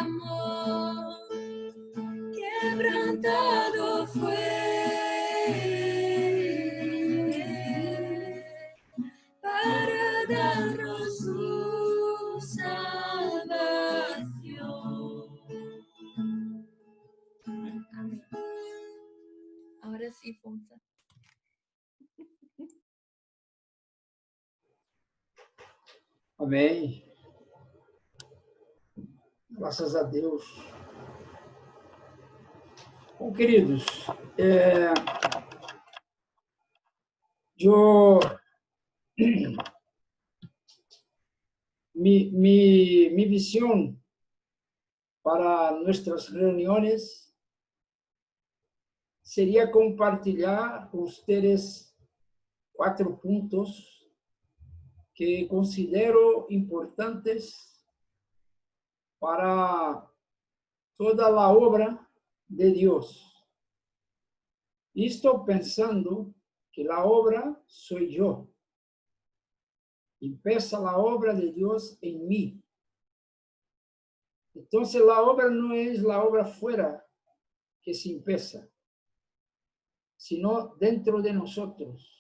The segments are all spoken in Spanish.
amor, quebrantado fue para darnos su salvación. Amén. Ahora sí, Fonsa. Amém. Graças a Deus. Bom, queridos, mi visión para nuestras reuniones sería compartilhar con ustedes 4 puntos que considero importantes para toda la obra de Dios. Y estoy pensando que la obra soy yo. Empieza la obra de Dios en mí. Entonces la obra no es la obra fuera que se empieza, sino dentro de nosotros.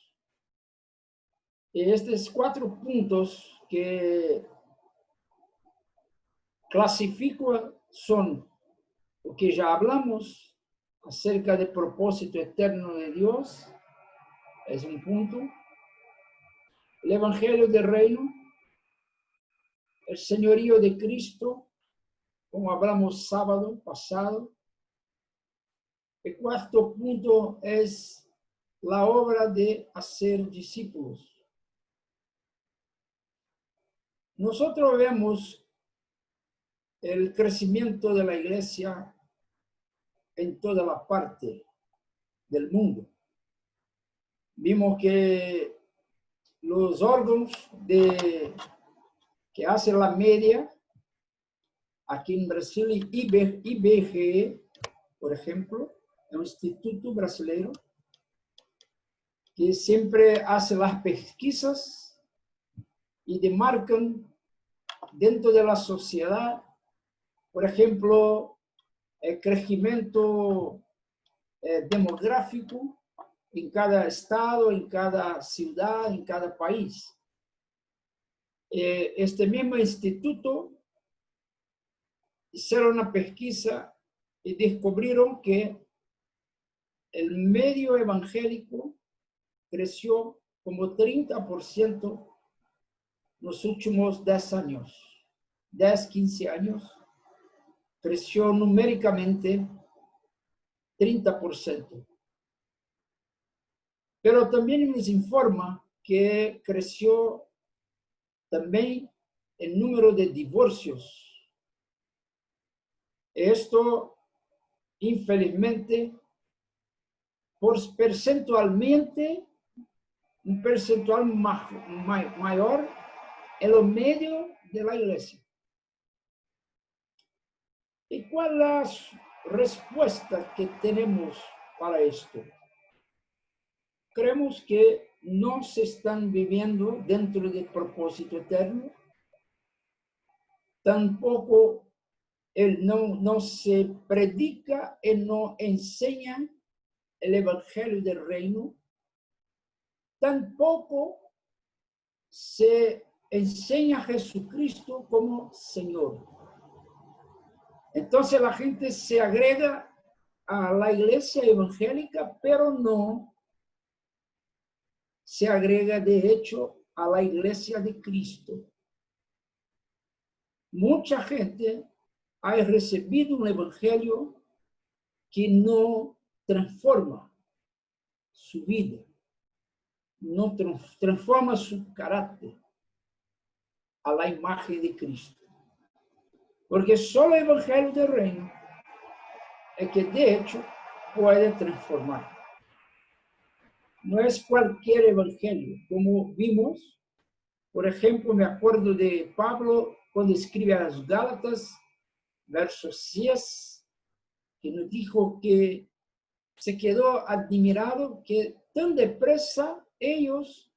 Y estos 4 puntos que clasifico son lo que ya hablamos acerca del propósito eterno de Dios, es un punto. El Evangelio del Reino, el señorío de Cristo, como hablamos sábado pasado. El 4º punto es la obra de hacer discípulos. Nosotros vemos el crecimiento de la iglesia en toda la parte del mundo. Vimos que los órganos que hacen la media, aquí en Brasil, IBGE, por ejemplo, es un instituto brasileño que siempre hace las pesquisas y demarcan dentro de la sociedad, por ejemplo, el crecimiento demográfico en cada estado, en cada ciudad, en cada país. Este mismo instituto hicieron una pesquisa y descubrieron que el medio evangélico creció como 30% los últimos 10 años. 10, 15 años, creció numéricamente 30%. Pero también nos informa que creció también el número de divorcios. Esto, infelizmente, percentualmente, un percentual mayor en lo medio de la iglesia. ¿Y cuál es la respuesta que tenemos para esto? Creemos que no se están viviendo dentro del propósito eterno. Tampoco no se predica y no enseña el evangelio del reino. Tampoco se enseña a Jesucristo como Señor. Entonces la gente se agrega a la iglesia evangélica, pero no se agrega de hecho a la iglesia de Cristo. Mucha gente ha recibido un evangelio que no transforma su vida, no transforma su carácter a la imagen de Cristo. Porque solo el evangelio del reino es que de hecho puede transformar. No es cualquier evangelio, como vimos. Por ejemplo, me acuerdo de Pablo cuando escribe a los Gálatas, verso 6, que nos dijo que se quedó admirado que tan depresa ellos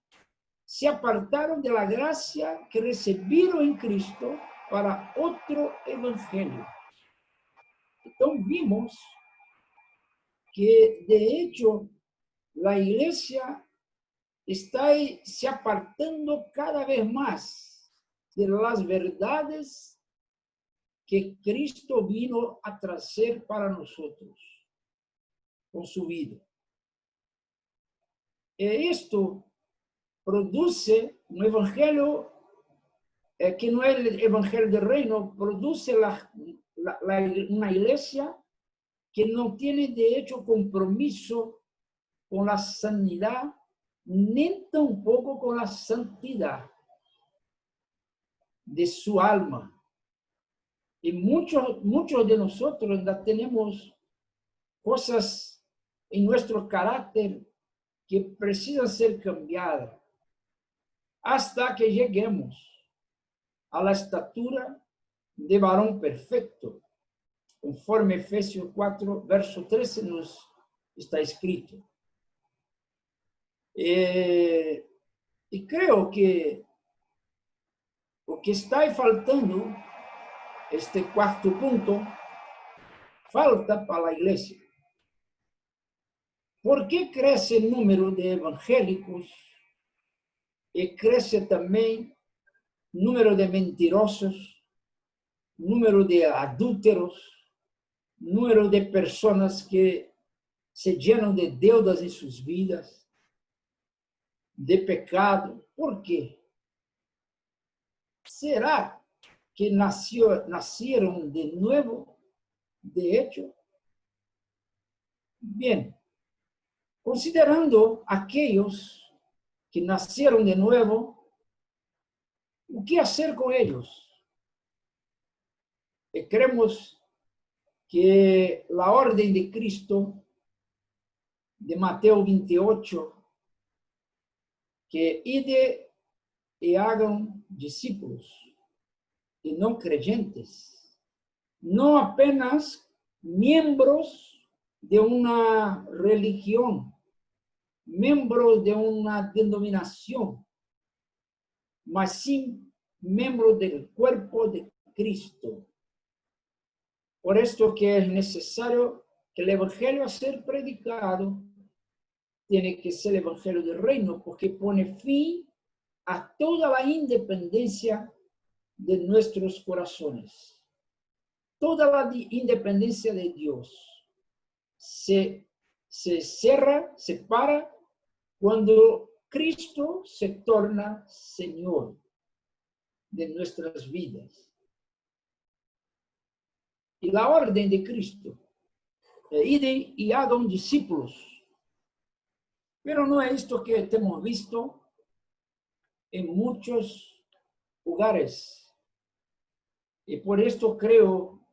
se apartaron de la gracia que recibieron en Cristo para otro evangelio. Entonces vimos que de hecho la iglesia está se apartando cada vez más de las verdades que Cristo vino a traer para nosotros con su vida. Esto produce un evangelio que no es el evangelio del reino, produce una iglesia que no tiene de hecho compromiso con la sanidad, ni tampoco con la santidad de su alma. Y muchos de nosotros ya tenemos cosas en nuestro carácter que precisan ser cambiadas hasta que lleguemos a la estatura de varón perfecto, conforme Efesios 4, verso 13 nos está escrito. Y creo que lo que está faltando, este cuarto punto, falta para la iglesia. ¿Por qué crece el número de evangélicos y crece también el número de mentirosos, número de adúlteros, número de personas que se llenan de deudas en sus vidas, de pecado? ¿Por qué? ¿Será que nacieron de nuevo, de hecho? Bien, considerando aquellos que nacieron de nuevo, ¿qué hacer con ellos? Creemos que la orden de Cristo de Mateo 28, que ide y hagan discípulos y no creyentes, no apenas miembros de una religión, miembros de una denominación, mas sí miembros del cuerpo de Cristo. Por esto que es necesario que el evangelio a ser predicado tiene que ser el evangelio del reino, porque pone fin a toda la independencia de nuestros corazones. Toda la independencia de Dios se cierra, se para cuando Cristo se torna Señor de nuestras vidas. Y la orden de Cristo, iden y hagan discípulos. Pero no es esto que hemos visto en muchos lugares. Y por esto creo,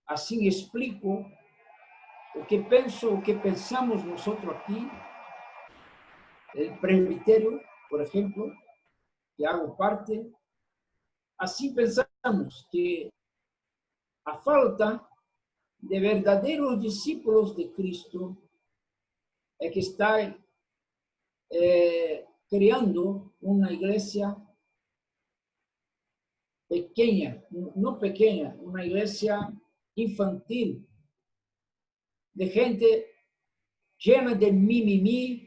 así explico lo que pienso, lo que pensamos nosotros aquí, el presbiterio, por ejemplo, que hago parte. Así pensamos que a falta de verdaderos discípulos de Cristo es que está creando una iglesia pequeña, no pequeña, una iglesia infantil, de gente llena de mimimi,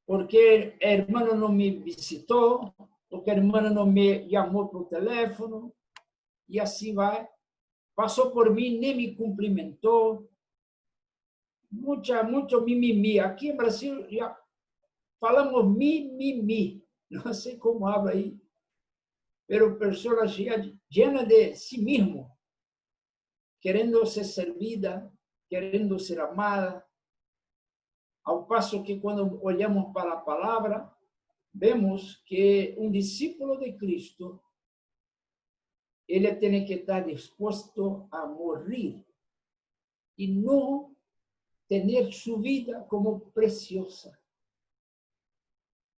porque el hermano no me visitó, porque el hermano no me llamó por teléfono, y así va. Pasó por mí, ni me cumplimentó. Mucho mimimi. Aquí en Brasil ya falamos mimimi. No sé cómo habla ahí. Pero personas llenas de sí mismo, queriendo ser servida, queriendo ser amada. Ao paso que cuando olhamos para la palabra, vemos que un discípulo de Cristo, ele tiene que estar dispuesto a morir y no tener su vida como preciosa.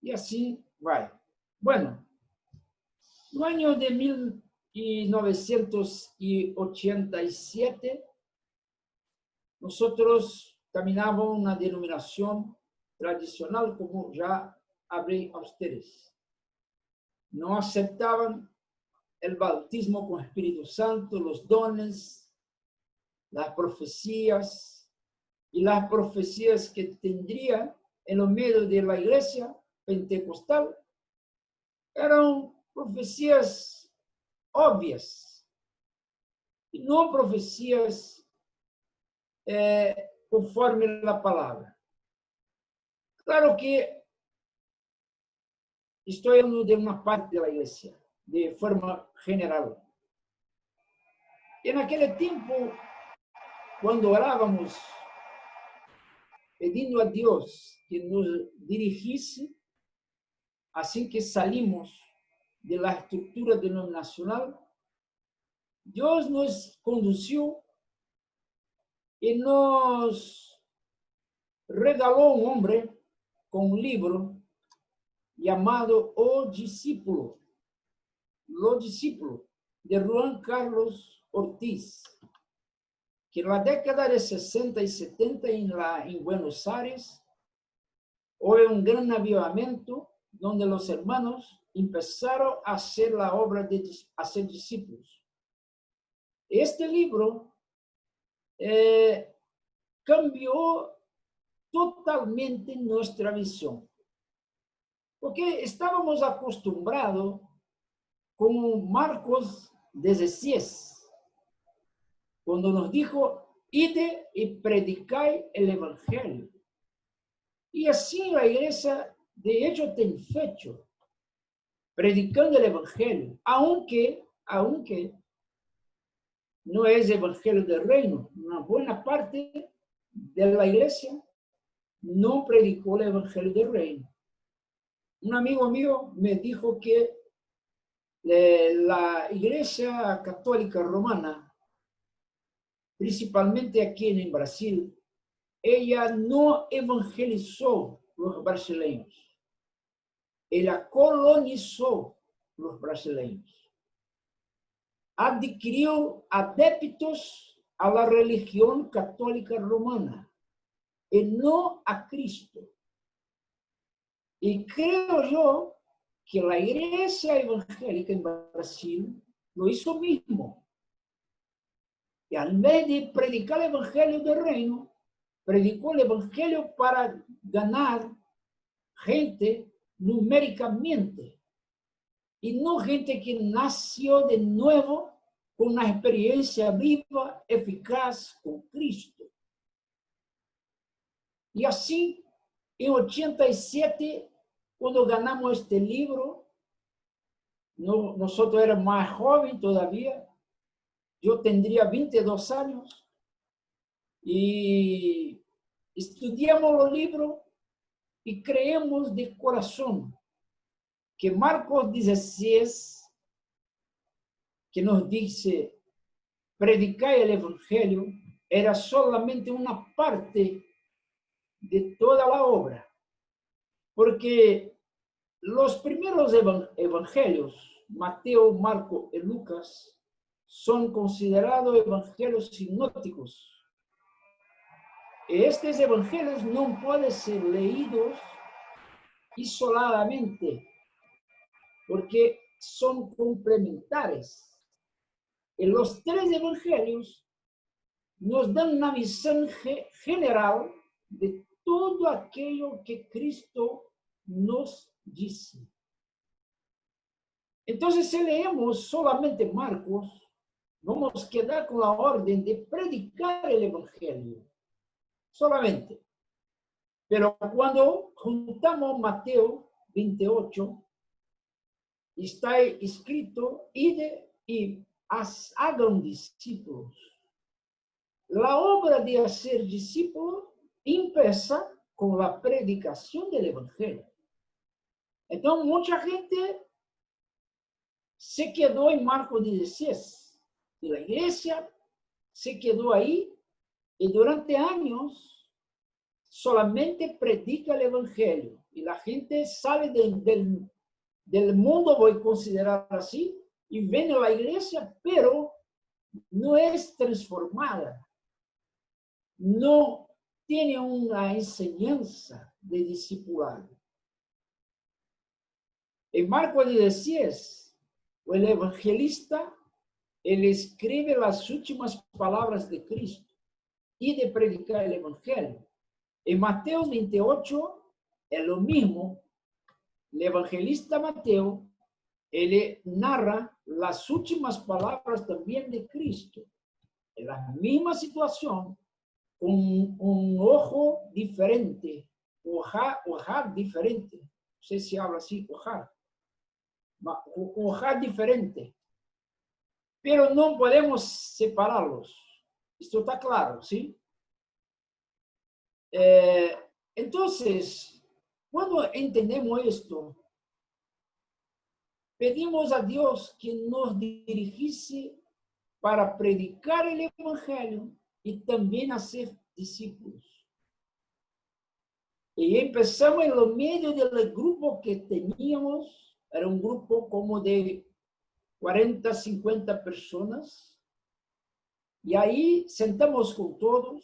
Y así va. Bueno, no año de 1987, nosotros caminábamos una denominación tradicional, como ya hablé a ustedes. No aceptaban el bautismo con Espíritu Santo, los dones, las profecías y las profecías que tendría en los medios de la iglesia pentecostal eran profecías obvias y no profecías conforme la palabra. Claro que estoy hablando de una parte de la iglesia, de forma general. En aquel tiempo, cuando orábamos, pidiendo a Dios que nos dirigiese, así que salimos de la estructura denominacional, Dios nos condució y nos regaló un hombre con un libro llamado O Discípulo, Los Discípulos, de Juan Carlos Ortiz, que en la década de 60 y 70 en Buenos Aires hubo un gran avivamiento donde los hermanos empezaron a hacer la obra de hacer discípulos. Este libro cambió totalmente nuestra visión, porque estábamos acostumbrados con Marcos 16, cuando nos dijo, ide y predicáis el evangelio. Y así la iglesia, de hecho, tiene fecho, predicando el evangelio, aunque no es evangelio del reino. Una buena parte de la iglesia no predicó el evangelio del reino. Un amigo mío me dijo que la iglesia católica romana, principalmente aquí en Brasil, ella no evangelizó los brasileños. Ella colonizó los brasileños. Adquirió adeptos a la religión católica romana y no a Cristo. Y creo yo que la iglesia evangélica en Brasil lo hizo mismo. Y al vez de predicar el evangelio del reino, predicó el evangelio para ganar gente numéricamente. Y no gente que nació de nuevo con una experiencia viva, eficaz con Cristo. Y así, en 87, cuando ganamos este libro, nosotros éramos más jóvenes todavía, yo tendría 22 años, y estudiamos los libros y creemos de corazón que Marcos 16, que nos dice, predicar el evangelio, era solamente una parte de toda la obra. Porque los primeros evangelios, Mateo, Marco y Lucas, son considerados evangelios sinópticos. Estos evangelios no pueden ser leídos isoladamente, porque son complementares. Y los tres evangelios nos dan una visión general de todo aquello que Cristo nos dice. Entonces, si leemos solamente Marcos, vamos a quedar con la orden de predicar el evangelio, solamente. Pero cuando juntamos Mateo 28, está escrito, ide y hagan discípulos. La obra de hacer discípulos empieza con la predicación del evangelio. Entonces, mucha gente se quedó en Marcos 16. Y la iglesia se quedó ahí y durante años solamente predica el evangelio. Y la gente sale del mundo, voy a considerar así, y viene a la iglesia, pero no es transformada. No tiene una enseñanza de discipulado. En Marcos 16, el evangelista, él escribe las últimas palabras de Cristo y de predicar el Evangelio. En Mateo 28 es lo mismo. El evangelista Mateo, él narra las últimas palabras también de Cristo. En la misma situación, con un ojo diferente, ojar diferente. No sé si habla así, ojar diferente. Pero no podemos separarlos. Esto está claro, ¿sí? Entonces, cuando entendemos esto, pedimos a Dios que nos dirigiese para predicar el Evangelio y también hacer discípulos. Y empezamos en lo medio del grupo que teníamos, era un grupo como de 40, 50 personas, y ahí sentamos con todos,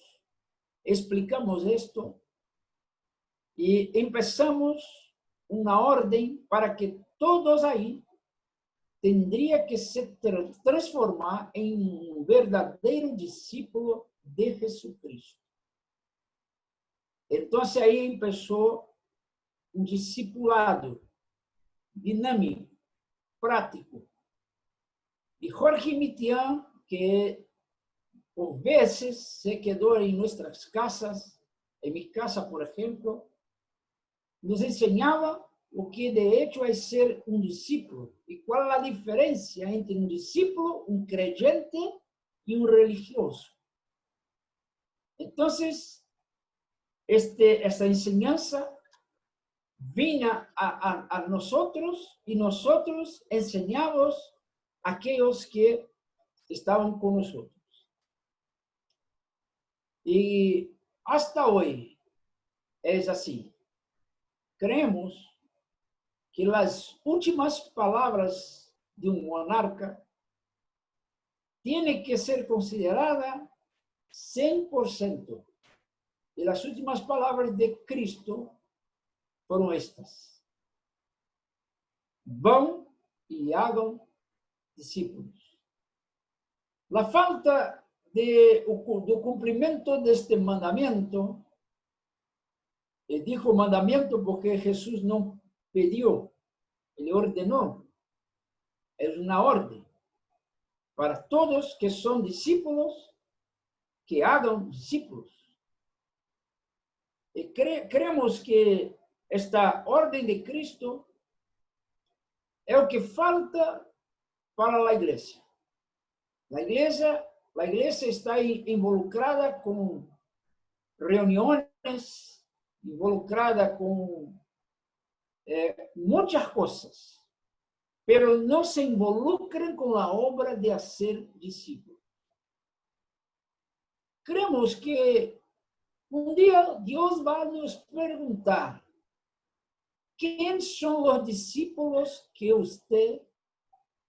explicamos esto, y empezamos una orden para que todos ahí tendría que se transformar en un verdadero discípulo de Jesucristo. Entonces ahí empezó un discipulado dinámico, práctico. Y Jorge Mitian, que por veces se quedó en nuestras casas, en mi casa, por ejemplo, nos enseñaba o que de hecho es ser un discípulo. ¿Y cuál es la diferencia entre un discípulo, un creyente y un religioso? Entonces, esta enseñanza vino a nosotros y nosotros enseñamos a aquellos que estaban con nosotros. Y hasta hoy es así. Creemos que las últimas palabras de un monarca tienen que ser consideradas 100%. Y las últimas palabras de Cristo fueron estas: van y hagan discípulos. La falta de cumplimiento de este mandamiento, dijo mandamiento porque Jesús no pidió, le ordenó. Es una orden para todos que son discípulos, que hagan discípulos. Y creemos que esta orden de Cristo es lo que falta para la iglesia. La iglesia está involucrada con reuniones, involucrada con muchas cosas, pero no se involucran con la obra de hacer discípulos. Creemos que un día Dios va a nos preguntar: ¿quién son los discípulos que usted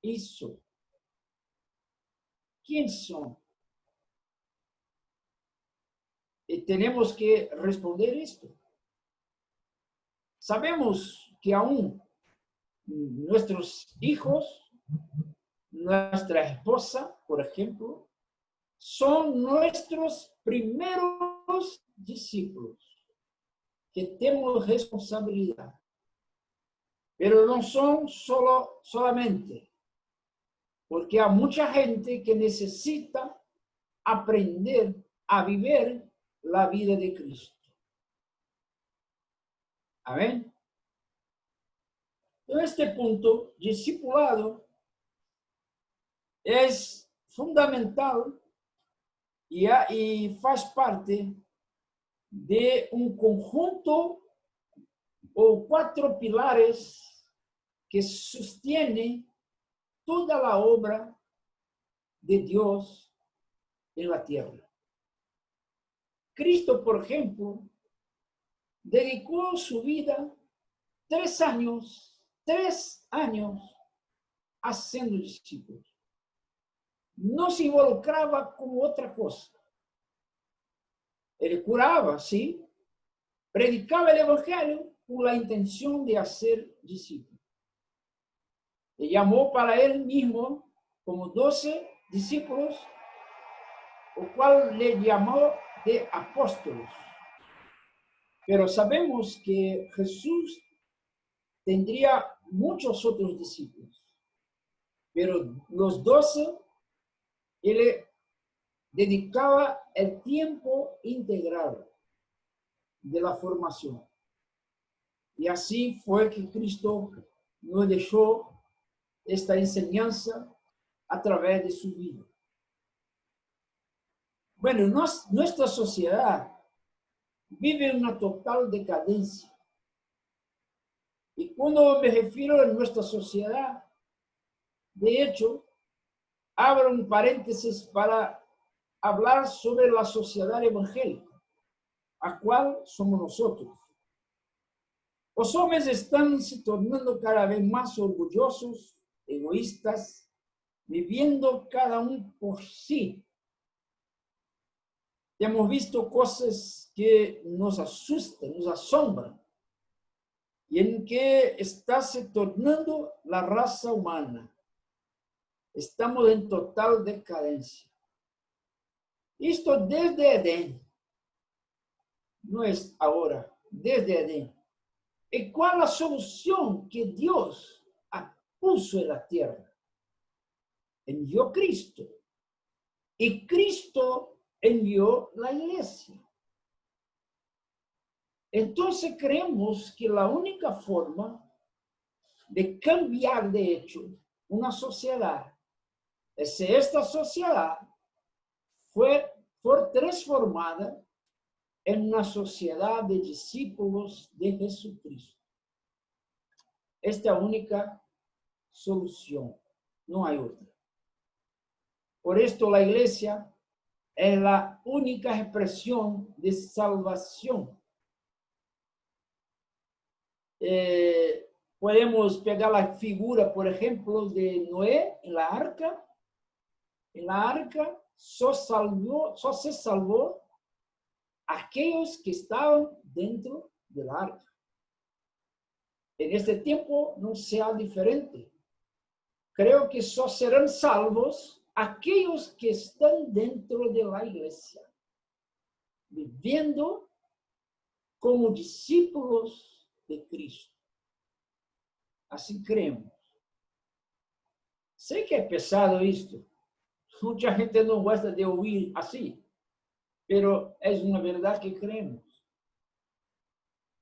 hizo? ¿Quién son? Y tenemos que responder esto. Sabemos que aún nuestros hijos, nuestra esposa, por ejemplo, son nuestros primeros discípulos, que tenemos responsabilidad. Pero no son solamente, porque hay mucha gente que necesita aprender a vivir la vida de Cristo. Amén. En este punto, discipulado es fundamental y faz parte de un conjunto o 4 pilares que sostienen toda la obra de Dios en la tierra. Cristo, por ejemplo, dedicó su vida 3 años haciendo discípulos. No se involucraba con otra cosa. Él curaba, sí, predicaba el evangelio con la intención de hacer discípulos. Le llamó para él mismo como 12 discípulos o cual le llamó de apóstolos. Pero sabemos que Jesús tendría muchos otros discípulos. Pero los 12, él dedicaba el tiempo integral de la formación. Y así fue que Cristo nos dejó esta enseñanza a través de su vida. Bueno, nuestra sociedad vive una total decadencia. Y cuando me refiero a nuestra sociedad, de hecho, abro un paréntesis para hablar sobre la sociedad evangélica, a cual somos nosotros. Los hombres están se tornando cada vez más orgullosos, egoístas, viviendo cada uno por sí. Hemos visto cosas que nos asustan, nos asombran, y en que está se tornando la raza humana. Estamos en total decadencia. Esto desde Edén, no es ahora, desde Edén. ¿Y cuál es la solución que Dios puso en la tierra? Envió Cristo. Y Cristo envió la iglesia. Entonces creemos que la única forma de cambiar de hecho una sociedad es si esta sociedad fue transformada en una sociedad de discípulos de Jesucristo. Esta es la única solución, no hay otra. Por esto la iglesia es la única expresión de salvación. Podemos pegar la figura, por ejemplo, de Noé en la arca. En la arca solo se salvó aquellos que estaban dentro del arca. En este tiempo no sea diferente. Creo que solo serán salvos aquellos que están dentro de la iglesia, viviendo como discípulos de Cristo. Así creemos. Sé que es pesado esto. Mucha gente no gusta de oír así, pero es una verdad que creemos.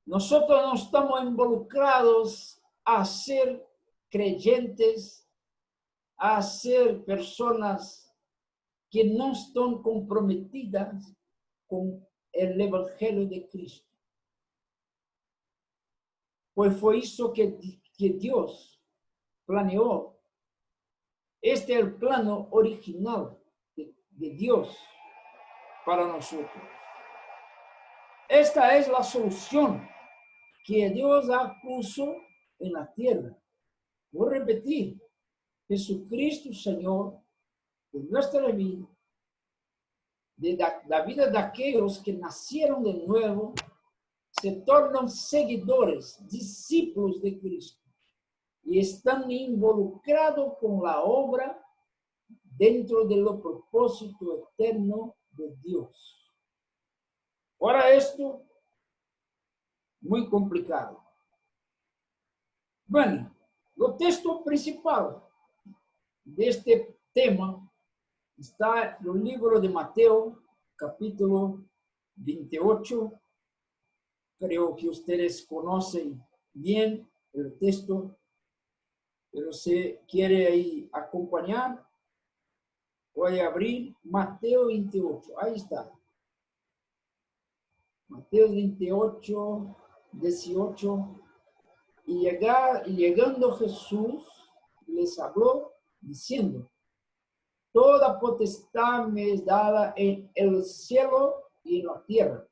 Nosotros no estamos involucrados a ser creyentes, a ser personas que no están comprometidas con el evangelio de Cristo. Pues fue eso que Dios planeó. Este es el plano original de Dios para nosotros. Esta es la solución que Dios ha puesto en la tierra. Voy a repetir, Jesucristo, Señor, de nuestra vida, de la vida de aquellos que nacieron de nuevo, se tornan seguidores, discípulos de Cristo, y están involucrados con la obra dentro de los propósitos eternos de Dios. Ahora esto, muy complicado. Bueno, el texto principal de este tema está en el libro de Mateo, capítulo 28. Creo que ustedes conocen bien el texto, pero si quiere ahí acompañar, voy a abrir Mateo 28. Ahí está. Mateo 28, 18. Y llegando Jesús, les habló diciendo: toda potestad me es dada en el cielo y en la tierra.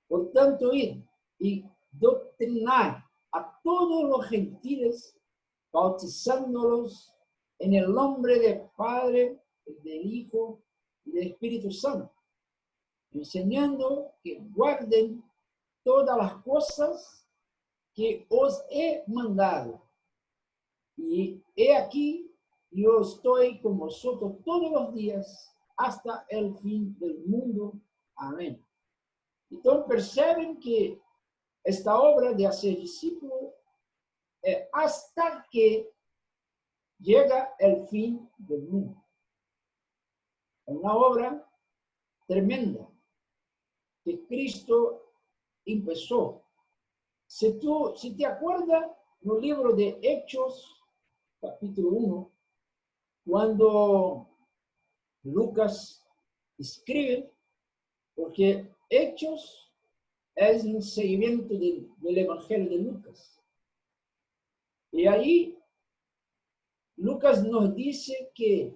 Por tanto, id y doctrinad a todos los gentiles, bautizándolos en el nombre del Padre, del Hijo y del Espíritu Santo, enseñando que guarden todas las cosas que os he mandado. Y he aquí, yo estoy con vosotros todos los días hasta el fin del mundo. Amén. Entonces perciben que esta obra de hacer discípulos es hasta que llega el fin del mundo. Es una obra tremenda que Cristo empezó. Si te acuerdas, en el libro de Hechos, capítulo 1, cuando Lucas escribe, porque Hechos es un seguimiento del Evangelio de Lucas. Y ahí Lucas nos dice que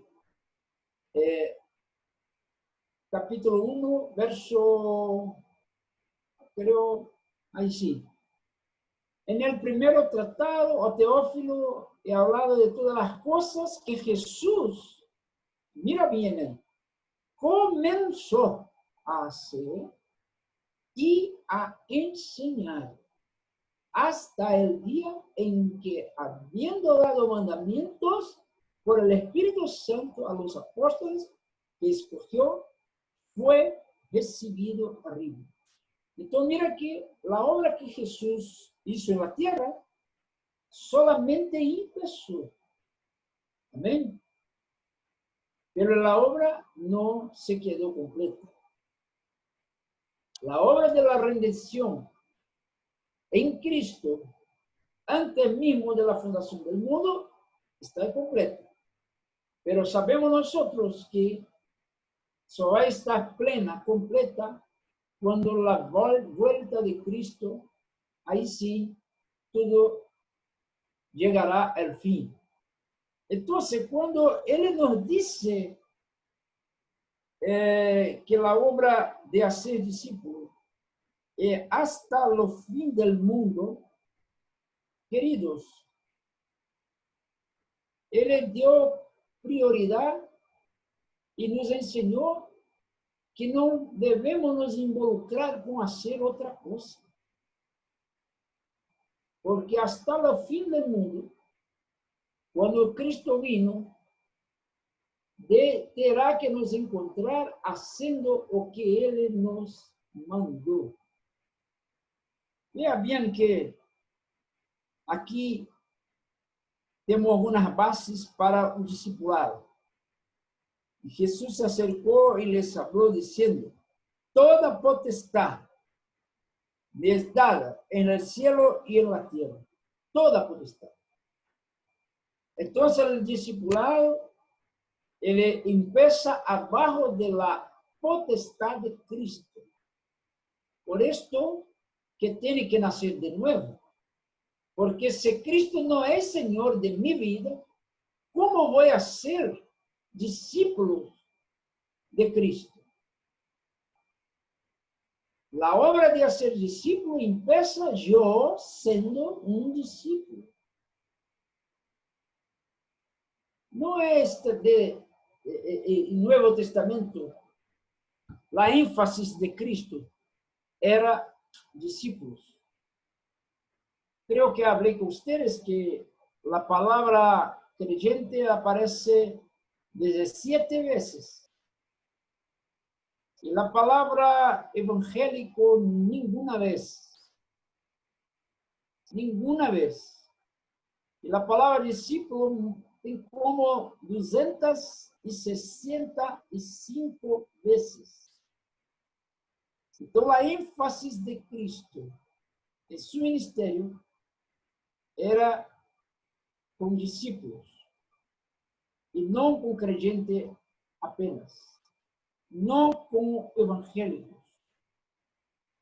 capítulo 1, verso, creo, ahí sí. En el primer tratado, o Teófilo, he hablado de todas las cosas que Jesús, mira bien, comenzó a hacer y a enseñar hasta el día en que, habiendo dado mandamientos por el Espíritu Santo a los apóstoles que escogió, fue recibido arriba. Entonces mira que la obra que Jesús hizo en la tierra solamente empezó. Amén. Pero la obra no se quedó completa. La obra de la redención en Cristo, antes mismo de la fundación del mundo, está completa. Pero sabemos nosotros que solo va a estar plena, completa, cuando la vuelta de Cristo, ahí sí, todo llegará al fin. Entonces, cuando Él nos dice que la obra de hacer discípulos es hasta el fin del mundo, queridos, Él dio prioridad y nos enseñó que no debemos nos involucrar con hacer otra cosa. Porque hasta el fin del mundo, cuando Cristo vino, terá que nos encontrar haciendo lo que Él nos mandó. Vea bien que aquí temos algunas bases para o discipulado. E Jesus se acercou e lhes falou, dizendo: toda potestad me es dada en el cielo y en la tierra. Toda potestad. Entonces el discipulado, él empieza abajo de la potestad de Cristo. Por esto que tiene que nacer de nuevo. Porque si Cristo no es Señor de mi vida, ¿cómo voy a ser discípulo de Cristo? La obra de hacer discípulo empieza yo siendo un discípulo. No es de Nuevo Testamento. La énfasis de Cristo era discípulos. Creo que hablé con ustedes que la palabra creyente aparece 17 veces. Y la palabra evangélico ninguna vez. Ninguna vez. Y la palabra discípulo tem como 265 veces. Então, a ênfase de Cristo em seu ministério era com discípulos e não com crente apenas, não com evangélicos,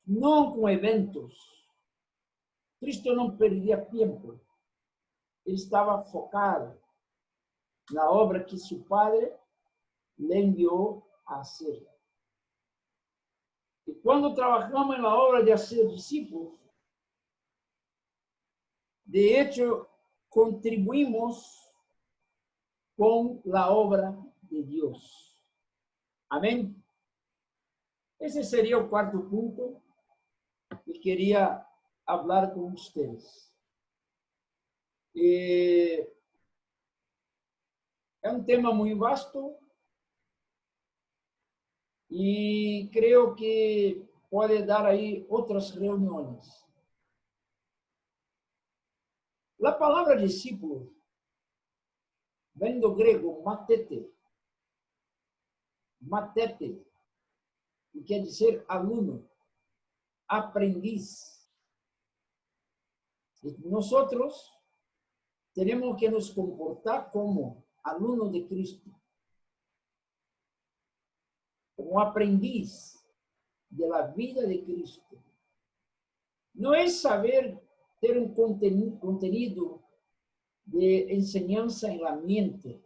não com eventos. Cristo não perdia tempo. Ele estava focado na obra que seu Padre le enviou a fazer. E quando trabalhamos na obra de ser discípulos, de hecho, contribuimos com a obra de Deus. Amém? Esse seria o quarto ponto que queria falar com vocês. É um tema muito vasto, Y creo que puede dar ahí otras reuniones. La palabra discípulo vem do grego matete, que quer dizer aluno, aprendiz. Y nosotros tenemos que nos comportar como alumnos de Cristo, como aprendiz de la vida de Cristo. No es saber ter un contenido de enseñanza en la mente,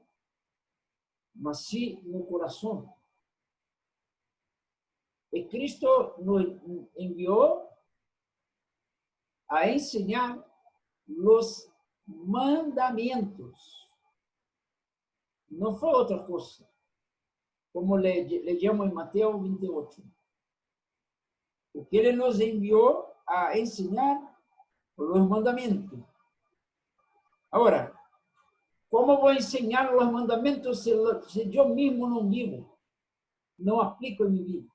mas sí en el corazón. Y Cristo nos envió a enseñar los mandamientos. No fue otra cosa, como leemos en Mateo 28. Porque Él nos envió a enseñar los mandamientos. Ahora, ¿cómo voy a enseñar los mandamientos si yo mismo no vivo? No aplico en mi vida.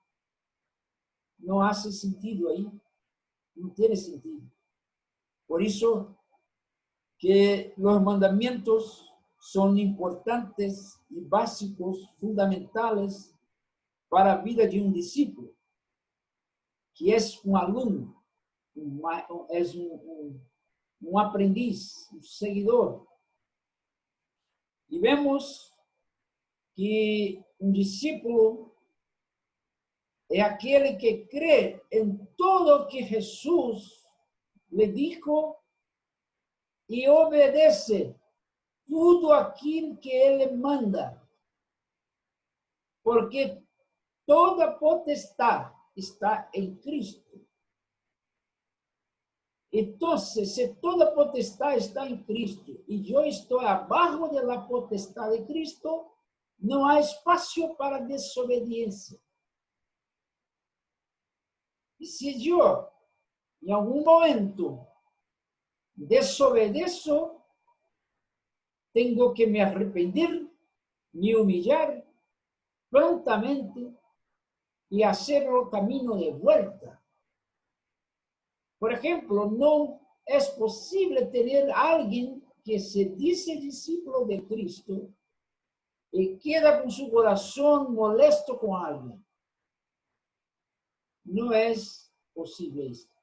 No hace sentido ahí. No tiene sentido. Por eso que los mandamientos son importantes y básicos, fundamentales para la vida de un discípulo, que es un alumno, es un aprendiz, un seguidor. Y vemos que un discípulo es aquel que cree en todo que Jesús le dijo y obedece todo aquilo que Él le manda. Porque toda potestad está en Cristo. Entonces, si toda potestad está en Cristo y yo estoy abajo de la potestad de Cristo, no hay espacio para desobediencia. Y si yo, en algún momento, desobedeço, tengo que me arrepender, me humillar prontamente y hacer el camino de vuelta. Por ejemplo, no es posible tener a alguien que se dice discípulo de Cristo y queda con su corazón molesto con alguien. No es posible esto.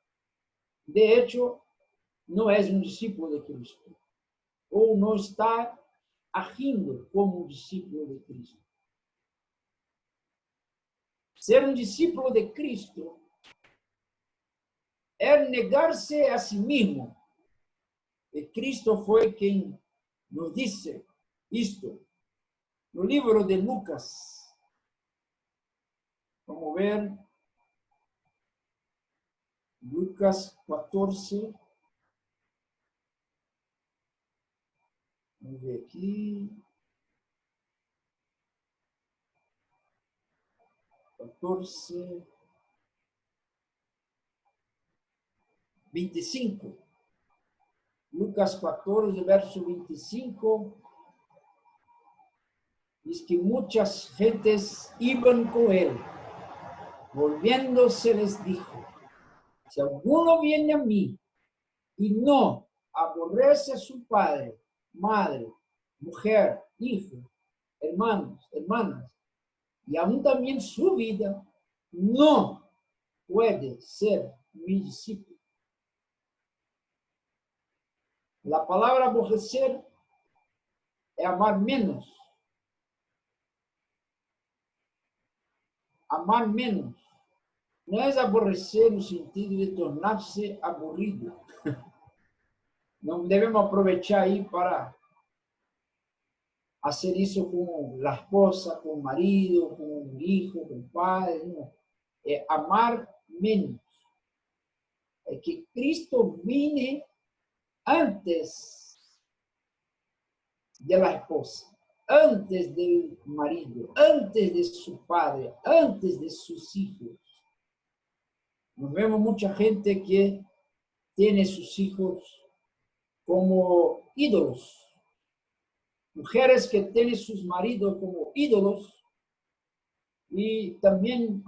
De hecho, no es un discípulo de Cristo. O no está agindo como un discípulo de Cristo. Ser un discípulo de Cristo es negarse a sí mismo. Y Cristo fue quien nos dice esto. No libro de Lucas, vamos a ver, Lucas 14, vamos ver aquí, 14, 25. Lucas 14, verso 25, dice que muchas gentes iban con él. Volviéndose les dijo, si alguno viene a mí y no aborrece a su padre, madre, mujer, hijo, hermanos, hermanas, y aún también su vida, no puede ser mi discípulo. La palabra aborrecer es amar menos. Amar menos. No es aborrecer en el sentido de tornarse aburrido. No debemos aprovechar ahí para hacer eso con la esposa, con el marido, con el hijo, con el padre. No. Amar menos. Es que Cristo vine antes de la esposa, antes del marido, antes de su padre, antes de sus hijos. Nos vemos mucha gente que tiene sus hijos como ídolos. Mujeres que tienen sus maridos como ídolos y también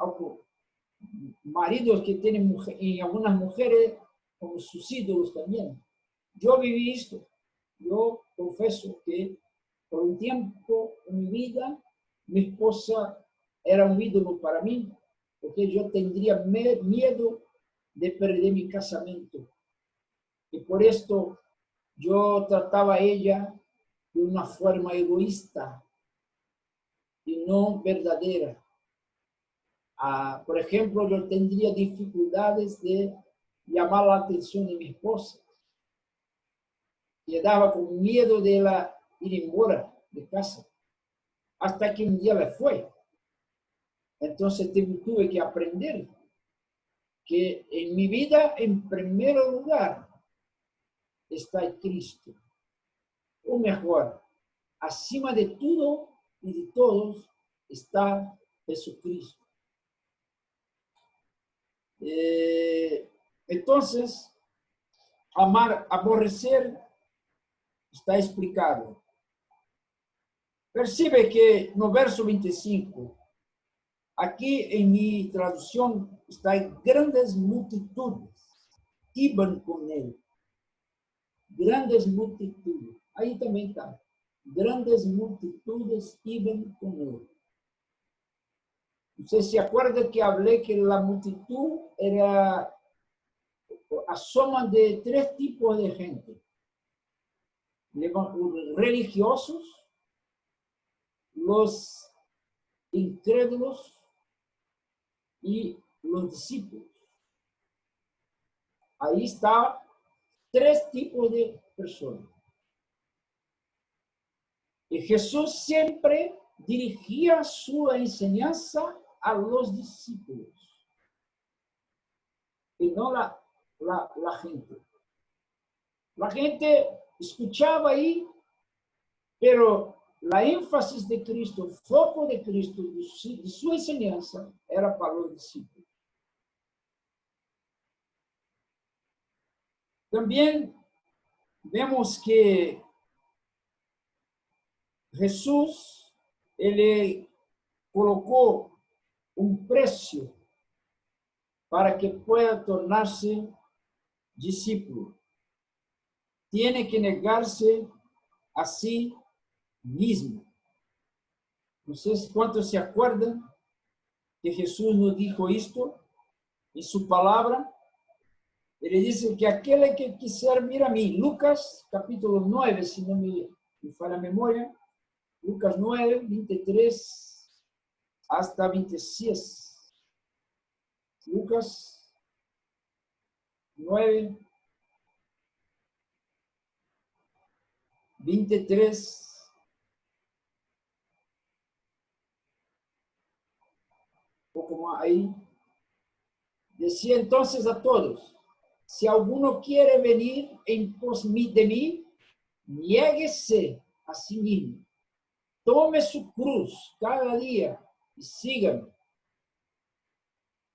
maridos que tienen y algunas mujeres como sus ídolos también. Yo viví esto. Yo confieso que por un tiempo en mi vida, mi esposa era un ídolo para mí, porque yo tendría miedo de perder mi casamiento. Y por esto yo trataba a ella de una forma egoísta y no verdadera. Por ejemplo, yo tendría dificultades de llamar la atención de mi esposa. Quedaba con miedo de la ir embora de casa, hasta que un día la fue. Entonces tuve que aprender que en mi vida, en primer lugar, está Cristo. O mejor, acima de todo y de todos está Jesucristo. Entonces, aborrecer está explicado. Percibe que no verso 25, aquí en mi traducción está grandes multitudes iban con él. Grandes multitudes. Ahí también está. Grandes multitudes iban con él. Usted se acuerda que hablé que la multitud era a suma de tres tipos de gente. Los religiosos, los incrédulos y los discípulos. Ahí está tres tipos de personas. Y Jesús siempre dirigía su enseñanza a los discípulos y no la gente. La gente escuchaba ahí, pero la énfasis de Cristo, el foco de Cristo, de su enseñanza, era para los discípulos. También vemos que Jesús, él colocó un precio para que pueda tornarse discípulo. Tiene que negarse a sí mismo. No sé cuántos se acuerdan que Jesús nos dijo esto en su palabra. Ele dice que aquel que quiser vir a mí, Lucas capítulo 9, si no me falla la memoria, Lucas 9, 23 hasta 26. Lucas 9, 23 poco más ahí. Decía entonces a todos, si alguno quiere venir en pos de mí, niéguese a sí mismo. Tome su cruz cada día y sígame.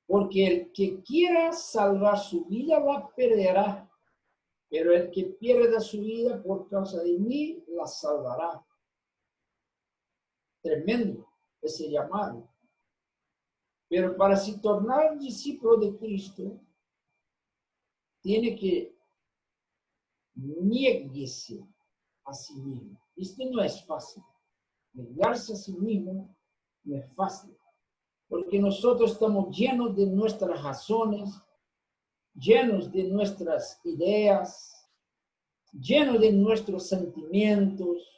Porque el que quiera salvar su vida la perderá, pero el que pierda su vida por causa de mí la salvará. Tremendo ese llamado. Pero para se tornar discípulo de Cristo, tiene que nieguese a sí mismo. Esto no es fácil. Negarse a sí mismo no es fácil. Porque nosotros estamos llenos de nuestras razones, llenos de nuestras ideas, llenos de nuestros sentimientos.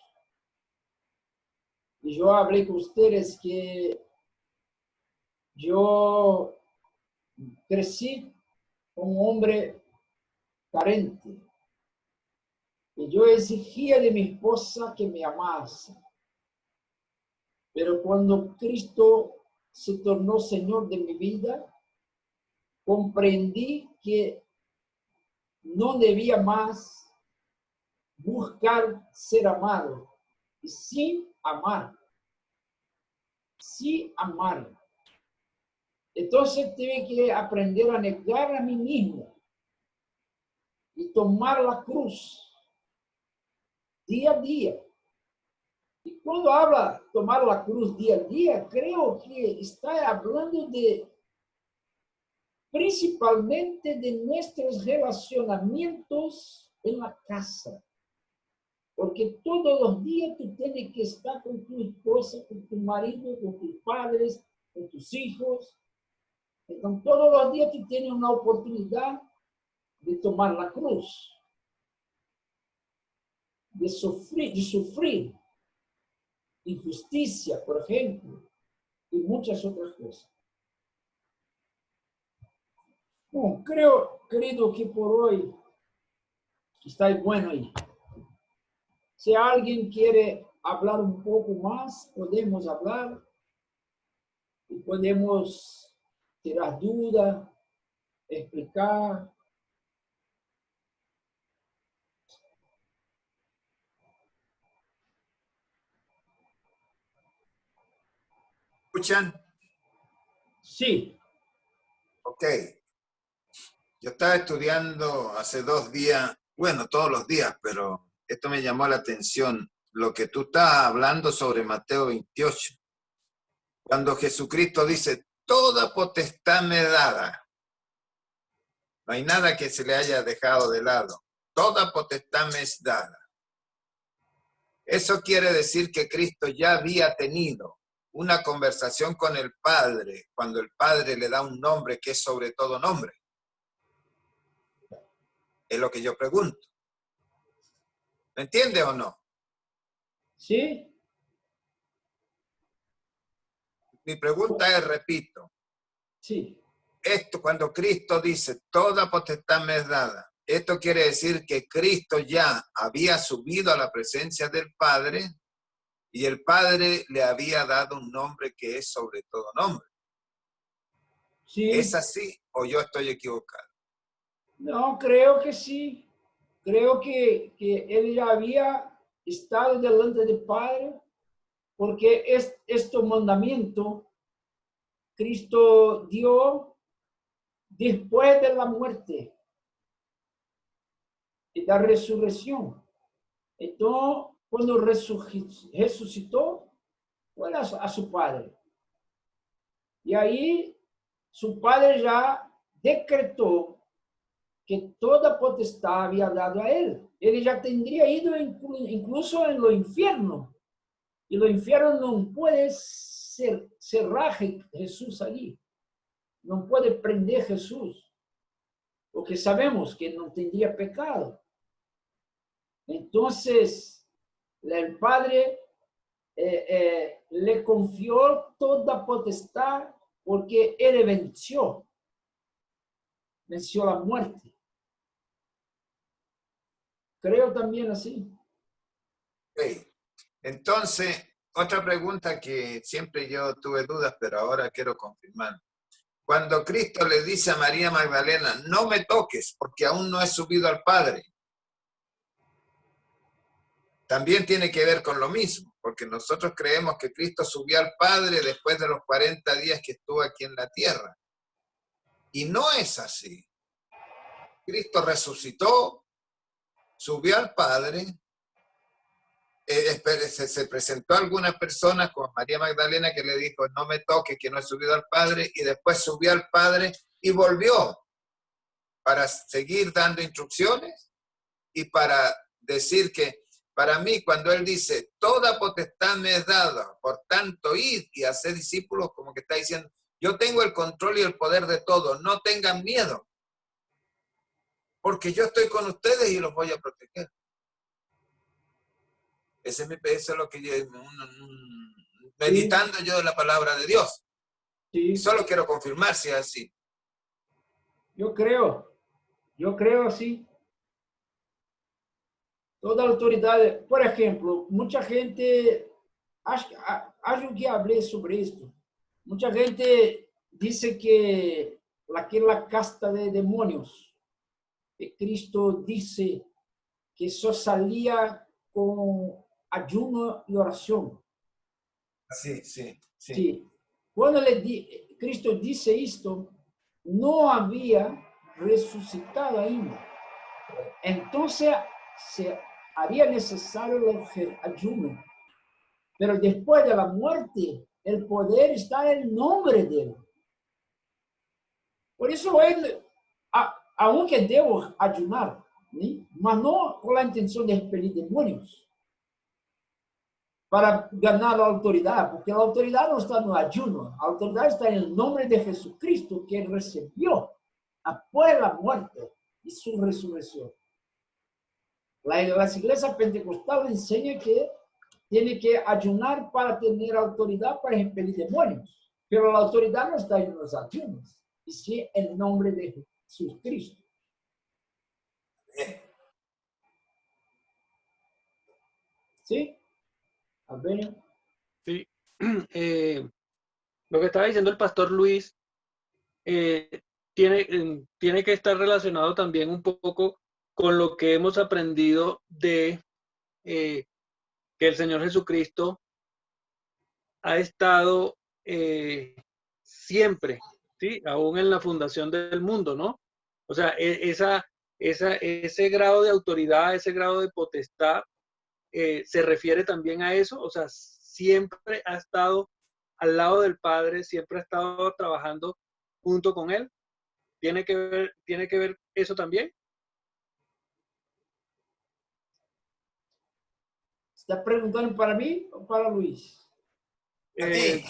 Y yo hablé con ustedes que yo crecí como un hombre carente. Y yo exigía de mi esposa que me amase. Pero cuando Cristo se tornó Señor de mi vida, comprendí que no debía más buscar ser amado, y sí amar. Sí amar. Entonces tuve que aprender a negar a mí mismo y tomar la cruz día a día Y cuando habla tomar la cruz día a día, creo que está hablando de principalmente de nuestros relacionamientos en la casa. Porque todos los días tú tienes que estar con tu esposa, con tu marido, con tus padres, con tus hijos. Entonces, todos los días tú tienes una oportunidad de tomar la cruz, de sufrir injusticia, por ejemplo, y muchas otras cosas. Bueno, creo, querido, que por hoy está bueno ahí. Si alguien quiere hablar un poco más, podemos hablar y podemos tirar dudas, explicar. ¿Escuchan? Sí, Ok. Yo estaba estudiando hace 2 días, bueno, todos los días, pero esto me llamó la atención, lo que tú estás hablando sobre Mateo 28, cuando Jesucristo dice, toda potestad me dada. No hay nada que se le haya dejado de lado. Toda potestad me es dada. Eso quiere decir que Cristo ya había tenido una conversación con el Padre, cuando el Padre le da un nombre que es sobre todo nombre. Es lo que yo pregunto. ¿Me entiende o no? sí, Mi pregunta es, repito, sí. esto cuando Cristo dice, toda potestad me es dada, esto quiere decir que Cristo ya había subido a la presencia del Padre y el Padre le había dado un nombre que es sobre todo nombre. ¿Es Sí, así o yo estoy equivocado? no, creo que sí. Creo que él ya había estado delante del Padre, porque este mandamiento Cristo dio después de la muerte y la resurrección. Entonces, cuando resucitó, fue a su Padre. Y ahí su Padre ya decretó que toda potestad había dado a él. Él ya tendría ido incluso en lo infierno. Y lo infierno no puede cerrar Jesús allí. No puede prender Jesús. Porque sabemos que no tendría pecado. Entonces, el Padre le confió toda potestad porque él venció la muerte. Creo también así. Okay. Entonces, otra pregunta que siempre yo tuve dudas, pero ahora quiero confirmar. Cuando Cristo le dice a María Magdalena, no me toques porque aún no he subido al Padre, también tiene que ver con lo mismo, porque nosotros creemos que Cristo subió al Padre después de los 40 días que estuvo aquí en la tierra. Y no es así. Cristo resucitó, subió al Padre, se presentó a algunas personas como María Magdalena que le dijo, no me toques que no he subido al Padre, y después subió al Padre y volvió para seguir dando instrucciones y para decir que para mí, cuando él dice, toda potestad me es dada, por tanto, id y hacer discípulos, como que está diciendo, yo tengo el control y el poder de todo, no tengan miedo, porque yo estoy con ustedes y los voy a proteger. Eso es lo que yo, Sí, meditando yo de la palabra de Dios. Y sí, solo quiero confirmar si es así. yo creo así. Toda autoridad, por ejemplo, mucha gente, acho que hablé sobre esto, mucha gente dice que la casta de demonios, que Cristo dice que solo salía con ayuno y oración. Sí, sí, sí. Sí. Cuando Cristo dice esto, no había resucitado ainda. Entonces, se haría necesario el ayuno. Pero después de la muerte, el poder está en el nombre de Él. Por eso Él, aunque debo ayunar, ¿sí? Mas no con la intención de expelir demonios, para ganar la autoridad, porque la autoridad no está en el ayuno, la autoridad está en el nombre de Jesucristo que Él recibió después de la muerte y su resurrección. Las iglesias pentecostales enseñan que tiene que ayunar para tener autoridad para expelir demonios, pero la autoridad no está en los ayunos, y sí en el nombre de Jesucristo. ¿Sí? A ver. Sí. Lo que estaba diciendo el pastor Luis tiene que estar relacionado también un poco con lo que hemos aprendido de que el Señor Jesucristo ha estado siempre, ¿sí? Aún en la fundación del mundo, ¿no? O sea, ese grado de autoridad, ese grado de potestad, se refiere también a eso, o sea, siempre ha estado al lado del Padre, siempre ha estado trabajando junto con Él. ¿Tiene que ver eso también? ¿Está preguntando para mí o para Luis? A ti.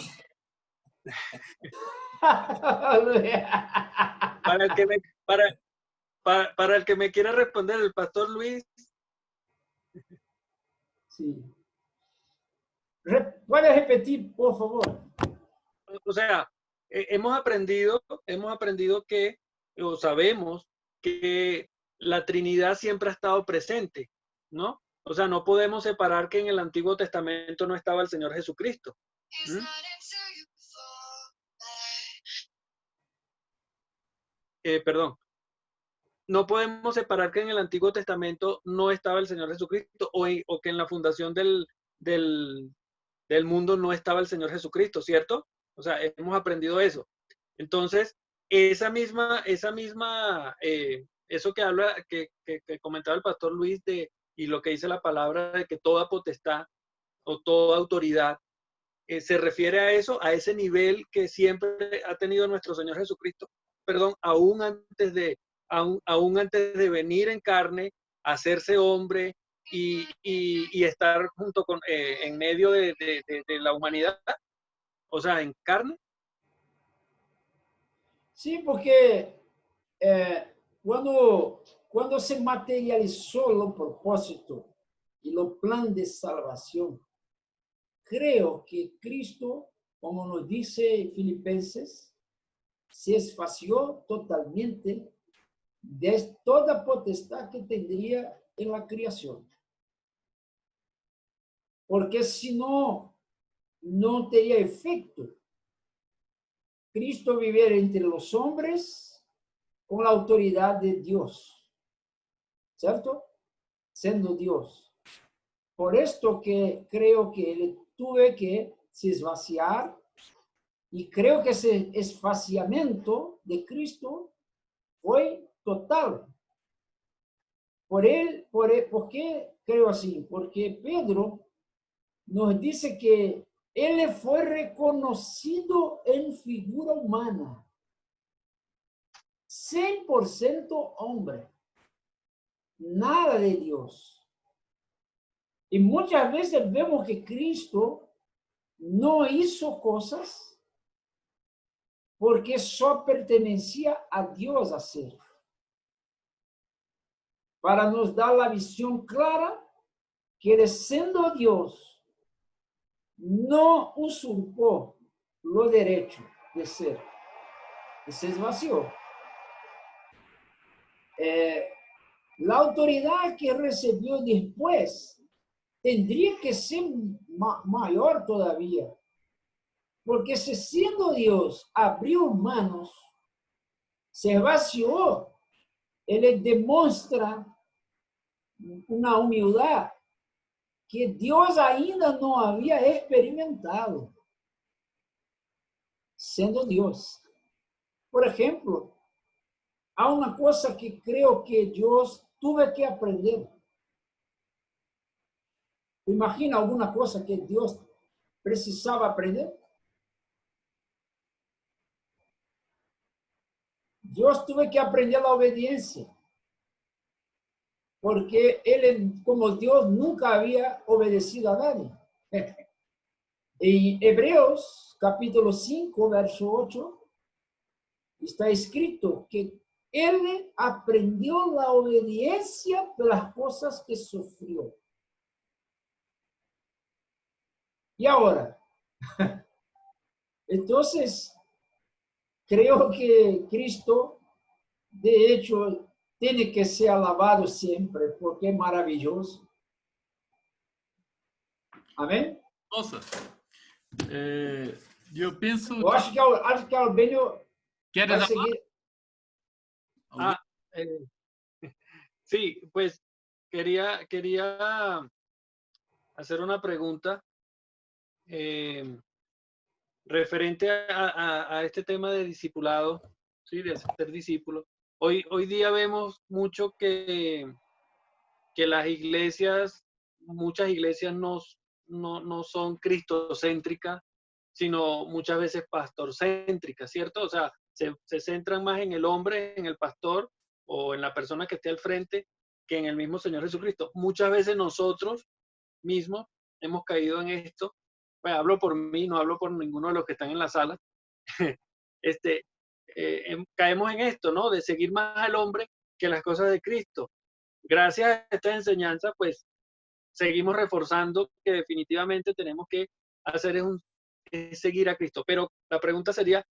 Para el que para el que me quiera responder, el pastor Luis. Sí. ¿Puede repetir, por favor? O sea, hemos aprendido que, o sabemos que la Trinidad siempre ha estado presente, ¿no? O sea, no podemos separar que en el Antiguo Testamento no estaba el Señor Jesucristo. ¿Mm? Perdón. No podemos separar que en el Antiguo Testamento no estaba el Señor Jesucristo o que en la fundación del mundo no estaba el Señor Jesucristo, ¿cierto? O sea, hemos aprendido eso. Entonces, eso que habla, que comentaba el pastor Luis y lo que dice la palabra de que toda potestad o toda autoridad se refiere a eso, a ese nivel que siempre ha tenido nuestro Señor Jesucristo, perdón, aún antes de venir en carne, hacerse hombre y estar junto con, en medio de la humanidad, o sea, en carne. Sí, porque cuando se materializó el propósito y el plan de salvación, creo que Cristo, como nos dice Filipenses, se esvació totalmente de toda potestad que tendría en la creación. Porque si no, no tenía efecto Cristo vivir entre los hombres con la autoridad de Dios, ¿cierto? Siendo Dios. Por esto que creo que él tuve que se esvaciar y creo que ese esvaciamiento de Cristo fue total. ¿Por qué creo así? Porque Pedro nos dice que él fue reconocido en figura humana. 100% hombre. Nada de Dios. Y muchas veces vemos que Cristo no hizo cosas porque só pertenecía a Dios hacer. Para nos dar la visión clara que él, siendo Dios, no usurpó lo derecho de ser. Y se esvació. La autoridad que recibió después tendría que ser mayor todavía. Porque si siendo Dios abrió manos, se vació, él demuestra una humildad que Dios ainda no había experimentado, siendo Dios. Por ejemplo, hay una cosa que creo que Dios tuve que aprender. Imagina alguna cosa que Dios precisaba aprender. Yo tuve que aprender la obediencia, porque él, como Dios, nunca había obedecido a nadie. En Hebreos, capítulo 5, verso 8, está escrito que él aprendió la obediencia de las cosas que sufrió. Y ahora, entonces, creo que Cristo, de hecho, tiene que ser alabado siempre porque es maravilloso. Amén. Nossa, eu penso Eu acho que Albênio queres vai hablar? seguir. Ah, sí, pues quería hacer una pregunta referente a este tema de discipulado, ¿sí? De ser discípulo. Hoy día vemos mucho que las iglesias, muchas iglesias no son cristocéntricas, sino muchas veces pastorcéntricas, ¿cierto? O sea, se centran más en el hombre, en el pastor o en la persona que esté al frente, que en el mismo Señor Jesucristo. Muchas veces nosotros mismos hemos caído en esto. Pues hablo por mí, no hablo por ninguno de los que están en la sala. Caemos en esto, ¿no? De seguir más al hombre que las cosas de Cristo. Gracias a esta enseñanza, pues seguimos reforzando que definitivamente tenemos que hacer es seguir a Cristo. Pero la pregunta sería,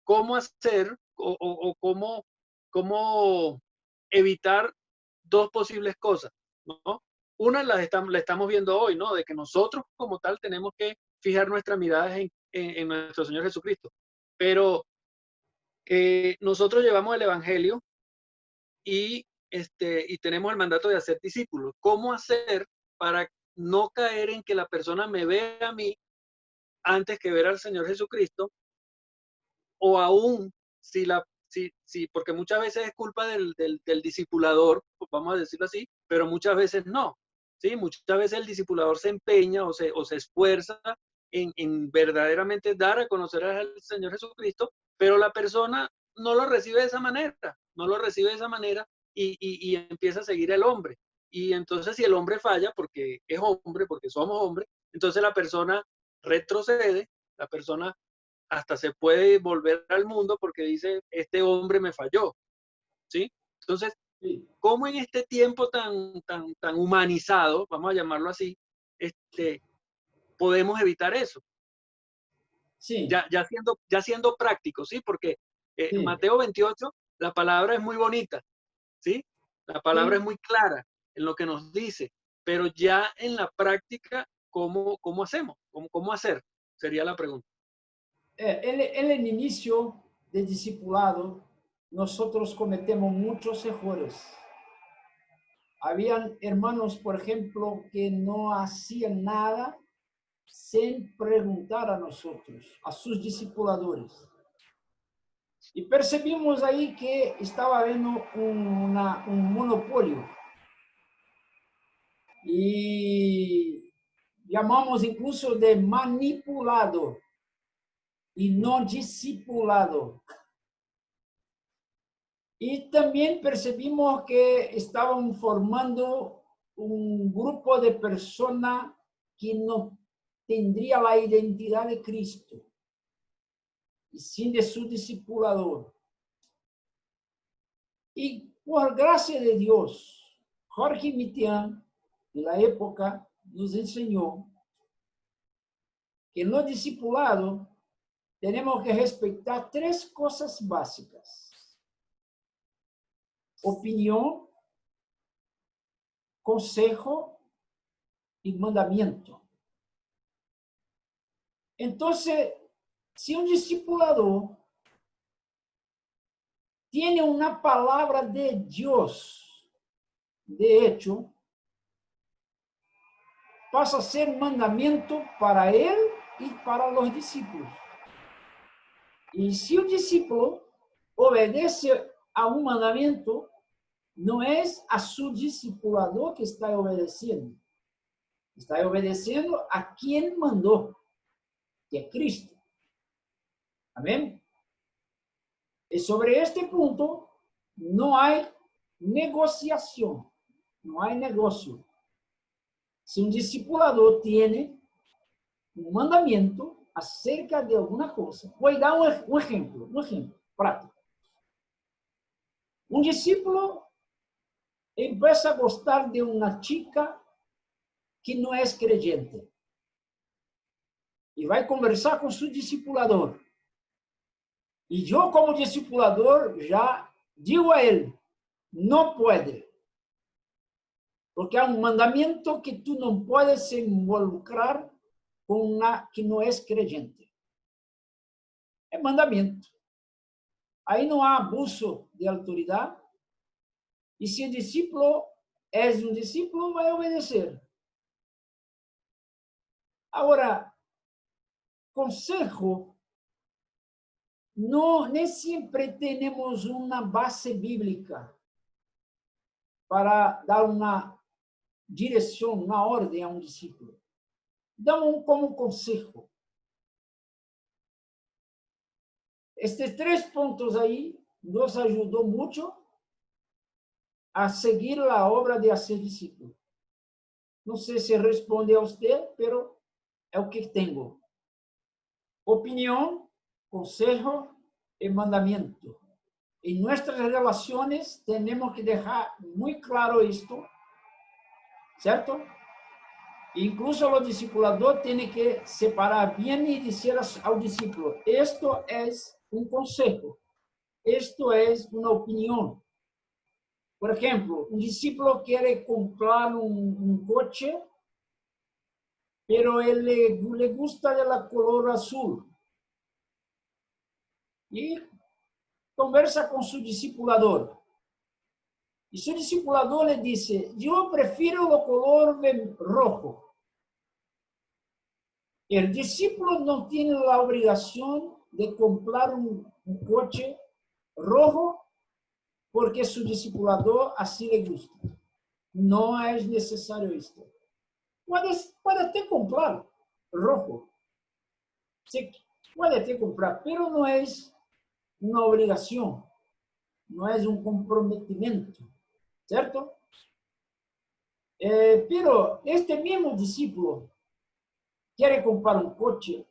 ¿cómo hacer o cómo evitar dos posibles cosas, ¿no? Una la estamos viendo hoy, ¿no? De que nosotros como tal tenemos que fijar nuestras miradas en nuestro Señor Jesucristo. Pero nosotros llevamos el Evangelio y tenemos el mandato de hacer discípulos. ¿Cómo hacer para no caer en que la persona me vea a mí antes que ver al Señor Jesucristo? O aún, porque muchas veces es culpa del discipulador, pues vamos a decirlo así, pero muchas veces no. ¿Sí? Muchas veces el discipulador se empeña o se esfuerza en verdaderamente dar a conocer al Señor Jesucristo, pero la persona no lo recibe de esa manera, no lo recibe de esa manera y empieza a seguir al hombre. Y entonces si el hombre falla, porque es hombre, porque somos hombres, entonces la persona retrocede, la persona hasta se puede volver al mundo porque dice, este hombre me falló, ¿sí? Entonces, Sí. ¿cómo en este tiempo tan humanizado, vamos a llamarlo así, podemos evitar eso? Sí, Ya siendo prácticos, ¿sí? Porque en sí, Mateo 28 la palabra es muy bonita, ¿sí? La palabra sí. es muy clara en lo que nos dice, pero ya en la práctica, ¿cómo hacemos? ¿Cómo hacer? Sería la pregunta. En el inicio del discipulado, nosotros cometemos muchos errores. Habían hermanos, por ejemplo, que no hacían nada sin preguntar a nosotros, a sus discipuladores. Y percibimos ahí que estaba habiendo un monopolio. Y llamamos incluso de manipulado y no discipulado. Y también percibimos que estaban formando un grupo de personas que no tendría la identidad de Cristo y sin de su discipulador. Y por gracia de Dios, Jorge Mitian, en la época, nos enseñó que en lo discipulado tenemos que respetar tres cosas básicas: opinión, consejo y mandamiento. Entonces, si un discipulador tiene una palabra de Dios, de hecho, pasa a ser mandamiento para él y para los discípulos. Y si un discípulo obedece a un mandamiento, no es a su discipulador que está obedeciendo a quien mandó. que es Cristo. Amén. Y sobre este punto no hay negociación, no hay negocio. Si un discipulador tiene un mandamiento acerca de alguna cosa, voy a dar un ejemplo práctico. Un discípulo empieza a gustar de una chica que no es creyente y va a conversar con su discipulador. Y yo como discipulador ya digo a él, no puede, porque hay un mandamiento que tú no puedes involucrar con una que no es creyente. Es mandamiento. Ahí no hay abuso de autoridad. Y si el discípulo es un discípulo, va a obedecer. Ahora, consejo, no siempre tenemos una base bíblica para dar una dirección, una orden a un discípulo. Damos como consejo. Estos 3 puntos ahí nos ayudó mucho a seguir la obra de hacer discípulo. No sé si responde a usted, pero es lo que tengo. Opinión, consejo y mandamiento. En nuestras relaciones tenemos que dejar muy claro esto, ¿cierto? Incluso los discipuladores tienen que separar bien y decir al discípulo, esto es un consejo, esto es una opinión. Por ejemplo, un discípulo quiere comprar un coche, pero él le gusta de la color azul. Y conversa con su discipulador. Y su discipulador le dice, yo prefiero el color rojo. El discípulo no tiene la obligación de comprar un coche rojo porque su discipulador así le gusta. No es necesario esto. Puede comprar rojo. Sí, puede comprar, pero no es una obligación. No es un comprometimiento. ¿Cierto? Pero este mismo discípulo quiere comprar un coche,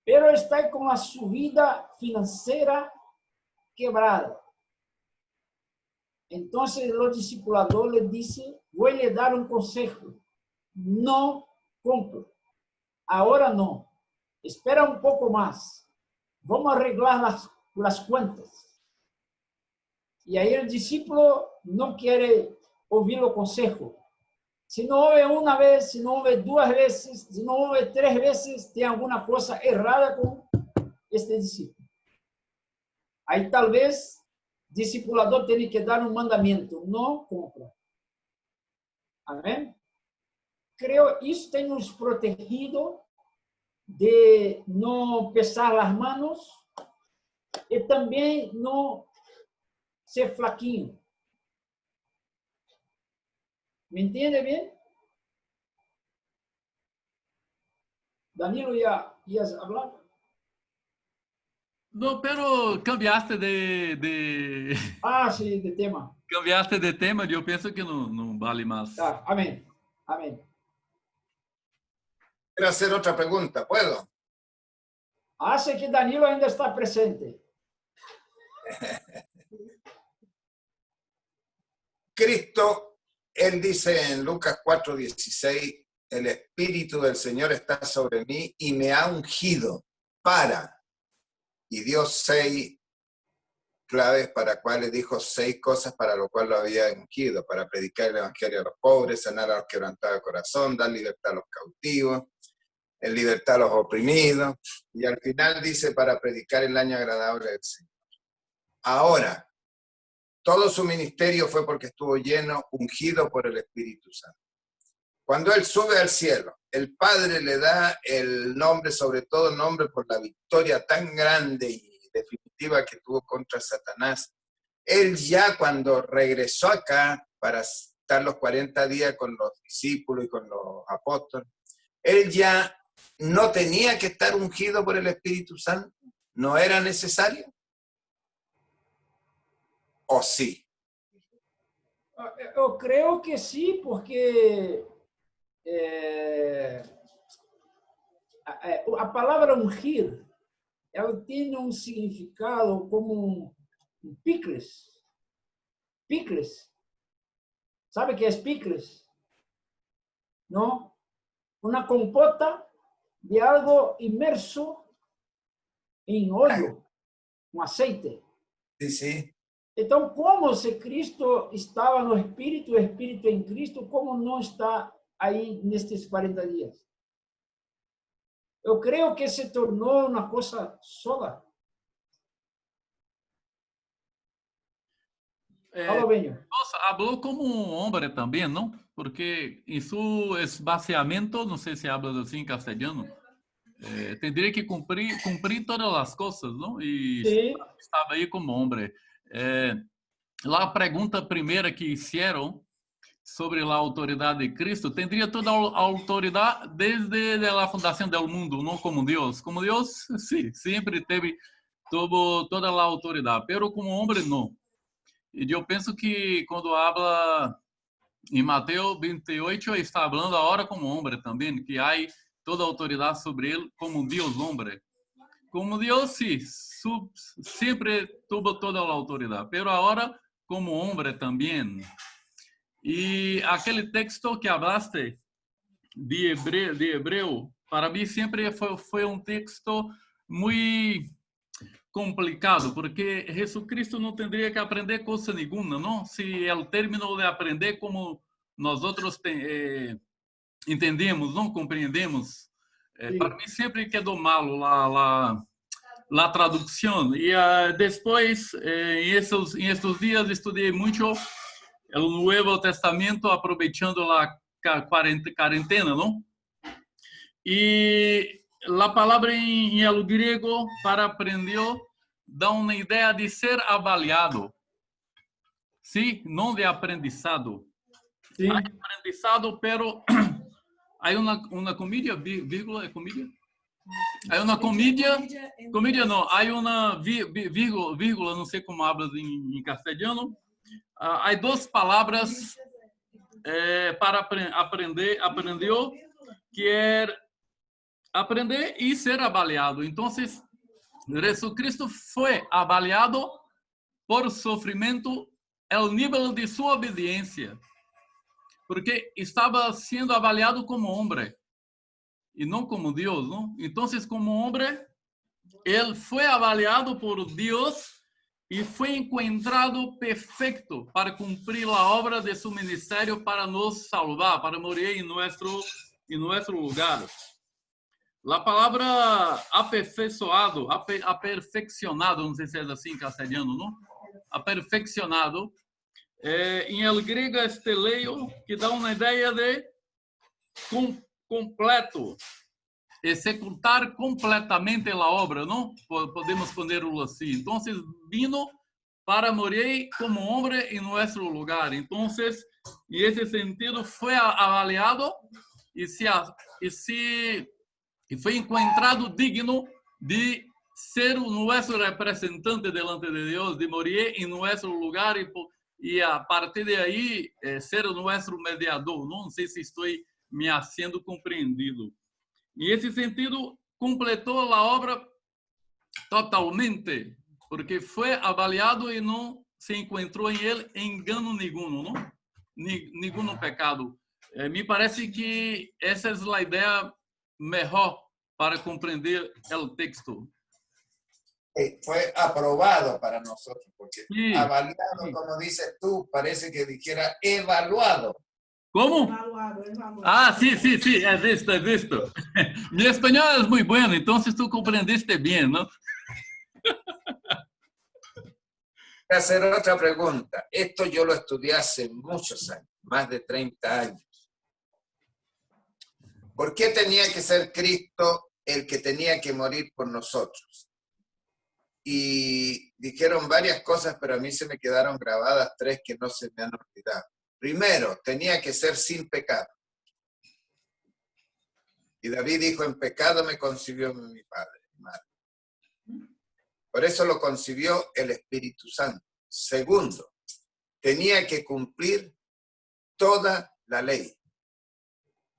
pero está con la subida financiera quebrada. Entonces, los discipuladores le dicen, voy a dar un consejo. No compre. Ahora no. Espera un poco más. Vamos a arreglar las cuentas. Y ahí el discípulo no quiere oír el consejo. Si no oye una vez, si no oye 2 veces, si no oye 3 veces, tiene alguna cosa errada con este discípulo. Ahí tal vez el discipulador tiene que dar un mandamiento, no compra. Amén. Creo que eso tem nos protegido de no pesar las manos y también no ser flaquinho. ¿Me entiende bien? Danilo, ¿ibas a hablar? No, pero cambiaste Ah, sí, de tema. cambiaste de tema, eu penso que não vale mais. Ah, amén. Amén. Quiero hacer otra pregunta, ¿puedo? Hace que Danilo ainda está presente. Cristo, él dice en Lucas 4:16, el Espíritu del Señor está sobre mí y me ha ungido para, y dio 6 claves para cuáles dijo 6 cosas para lo cual lo había ungido, para predicar el evangelio a los pobres, sanar a los quebrantados de corazón, dar libertad a los cautivos, en libertad a los oprimidos, y al final dice para predicar el año agradable del Señor. Ahora, todo su ministerio fue porque estuvo lleno, ungido por el Espíritu Santo. Cuando él sube al cielo, el Padre le da el nombre, sobre todo nombre por la victoria tan grande y definitiva que tuvo contra Satanás. Él ya cuando regresó acá para estar los 40 días con los discípulos y con los apóstoles, él ya no tenía que estar ungido por el Espíritu Santo? ¿No era necesario? ¿O sí? Eu creio que sim, porque a palavra ungir, ela tem um significado como um picles. Picles. ¿Sabe o que é picles? Não? Uma compota de algo imerso em óleo, um aceite. Sí, sí. Então, como se Cristo estava no Espírito, o Espírito em Cristo, como não está aí nestes 40 dias? Eu creio que se tornou uma coisa sola. Alô, Benho. Nossa, habló como um homem também, não? Porque em seu esvaziamento, não sei se habla assim em castelhano, teria que cumprir todas as coisas, não? E Sim. estava aí como homem. Lá a pergunta primeira que hicieron sobre a autoridade de Cristo, tendría toda a autoridade desde a fundação do mundo, não como Deus. Como Deus, sim, sempre tuvo toda a autoridade, pero como homem, não. E eu penso que quando habla em Mateus 28, está falando agora como homem também, que há toda a autoridade sobre ele como Deus homem. Como Deus, sim, sempre tuvo toda a autoridade, pero agora como homem também. E aquele texto que hablaste de Hebreu, para mim sempre foi um texto muito complicado, porque Jesucristo não teria que aprender coisa nenhuma, não? Se o término de aprender como nós outros entendemos, não compreendemos, para mim sempre quedou mal a tradução. E depois, em esses dias, estudei muito o Novo Testamento, aproveitando a quarentena, não? E a palavra em grego para aprender dá uma ideia de ser avaliado, sim, não de aprendizado. Sim. Há aprendizado, pero há uma comédia, vírgula, é comédia? Há uma comédia não, há uma vírgula, não sei como hablas em castelhano. Há duas palavras para aprendeu, que é aprender e ser avaliado. Então, Jesucristo foi avaliado por sofrimento, o nível de sua obediência, porque estava sendo avaliado como homem e não como Deus, não? Então, como homem, ele foi avaliado por Deus e foi encontrado perfeito para cumprir a obra de seu ministério, para nos salvar, para morrer em nosso lugar. A palavra aperfeiçoado, aperfeccionado, não sei se é assim em castelhano, não? Aperfeccionado, em el grego é esteleio, que dá uma ideia de completo, executar completamente a obra, não? Podemos ponerlo assim. Então, vino para morrer como homem em nosso lugar. Então, em esse sentido, foi avaliado e foi encontrado digno de ser o nosso representante delante de Deus, de morrer em nosso lugar e a partir de aí ser o nosso mediador. Não sei se estou me sendo compreendido. Em esse sentido, completou a obra totalmente, porque foi avaliado e não se encontrou em ele engano nenhum, não? Nenhum pecado. Me parece que essa é a ideia melhor para compreender o texto. Fue aprobado para nosotros, porque Sí, avaliado, sí. como dices tú, parece que dijera evaluado. Como? Evaluado. Ah, sim, é visto. Mi espanhol é muito bueno, então tu compreendeste bem, não? Voy a hacer otra pregunta. Esto yo lo estudié hace muchos años, más de 30 años. ¿Por qué tenía que ser Cristo el que tenía que morir por nosotros? Y dijeron varias cosas, pero a mí se me quedaron grabadas 3 que no se me han olvidado. Primero, tenía que ser sin pecado. Y David dijo, en pecado me concibió mi padre, mi madre. Por eso lo concibió el Espíritu Santo. Segundo, tenía que cumplir toda la ley.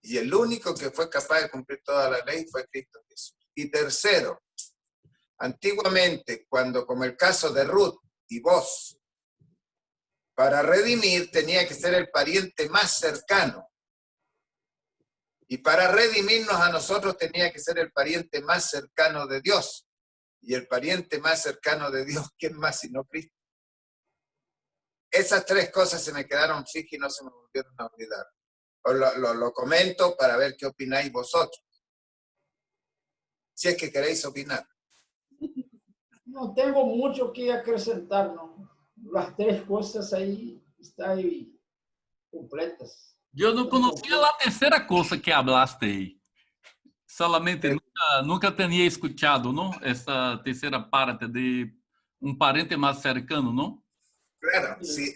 Y el único que fue capaz de cumplir toda la ley fue Cristo Jesús. Y tercero, antiguamente, cuando como el caso de Ruth y vos, para redimir tenía que ser el pariente más cercano. Y para redimirnos a nosotros tenía que ser el pariente más cercano de Dios. Y el pariente más cercano de Dios, ¿quién más sino Cristo? Esas tres cosas se me quedaron fijas y no se me volvieron a olvidar. Lo comento para ver qué opináis vosotros. Si es que queréis opinar. No tengo mucho que acrescentar, ¿no? Las tres cosas ahí están ahí completas. Eu não conhecia a terceira coisa que hablaste aí. Solamente nunca tinha escutado, não? Essa terceira parte de parente mais cercano, não? Claro, si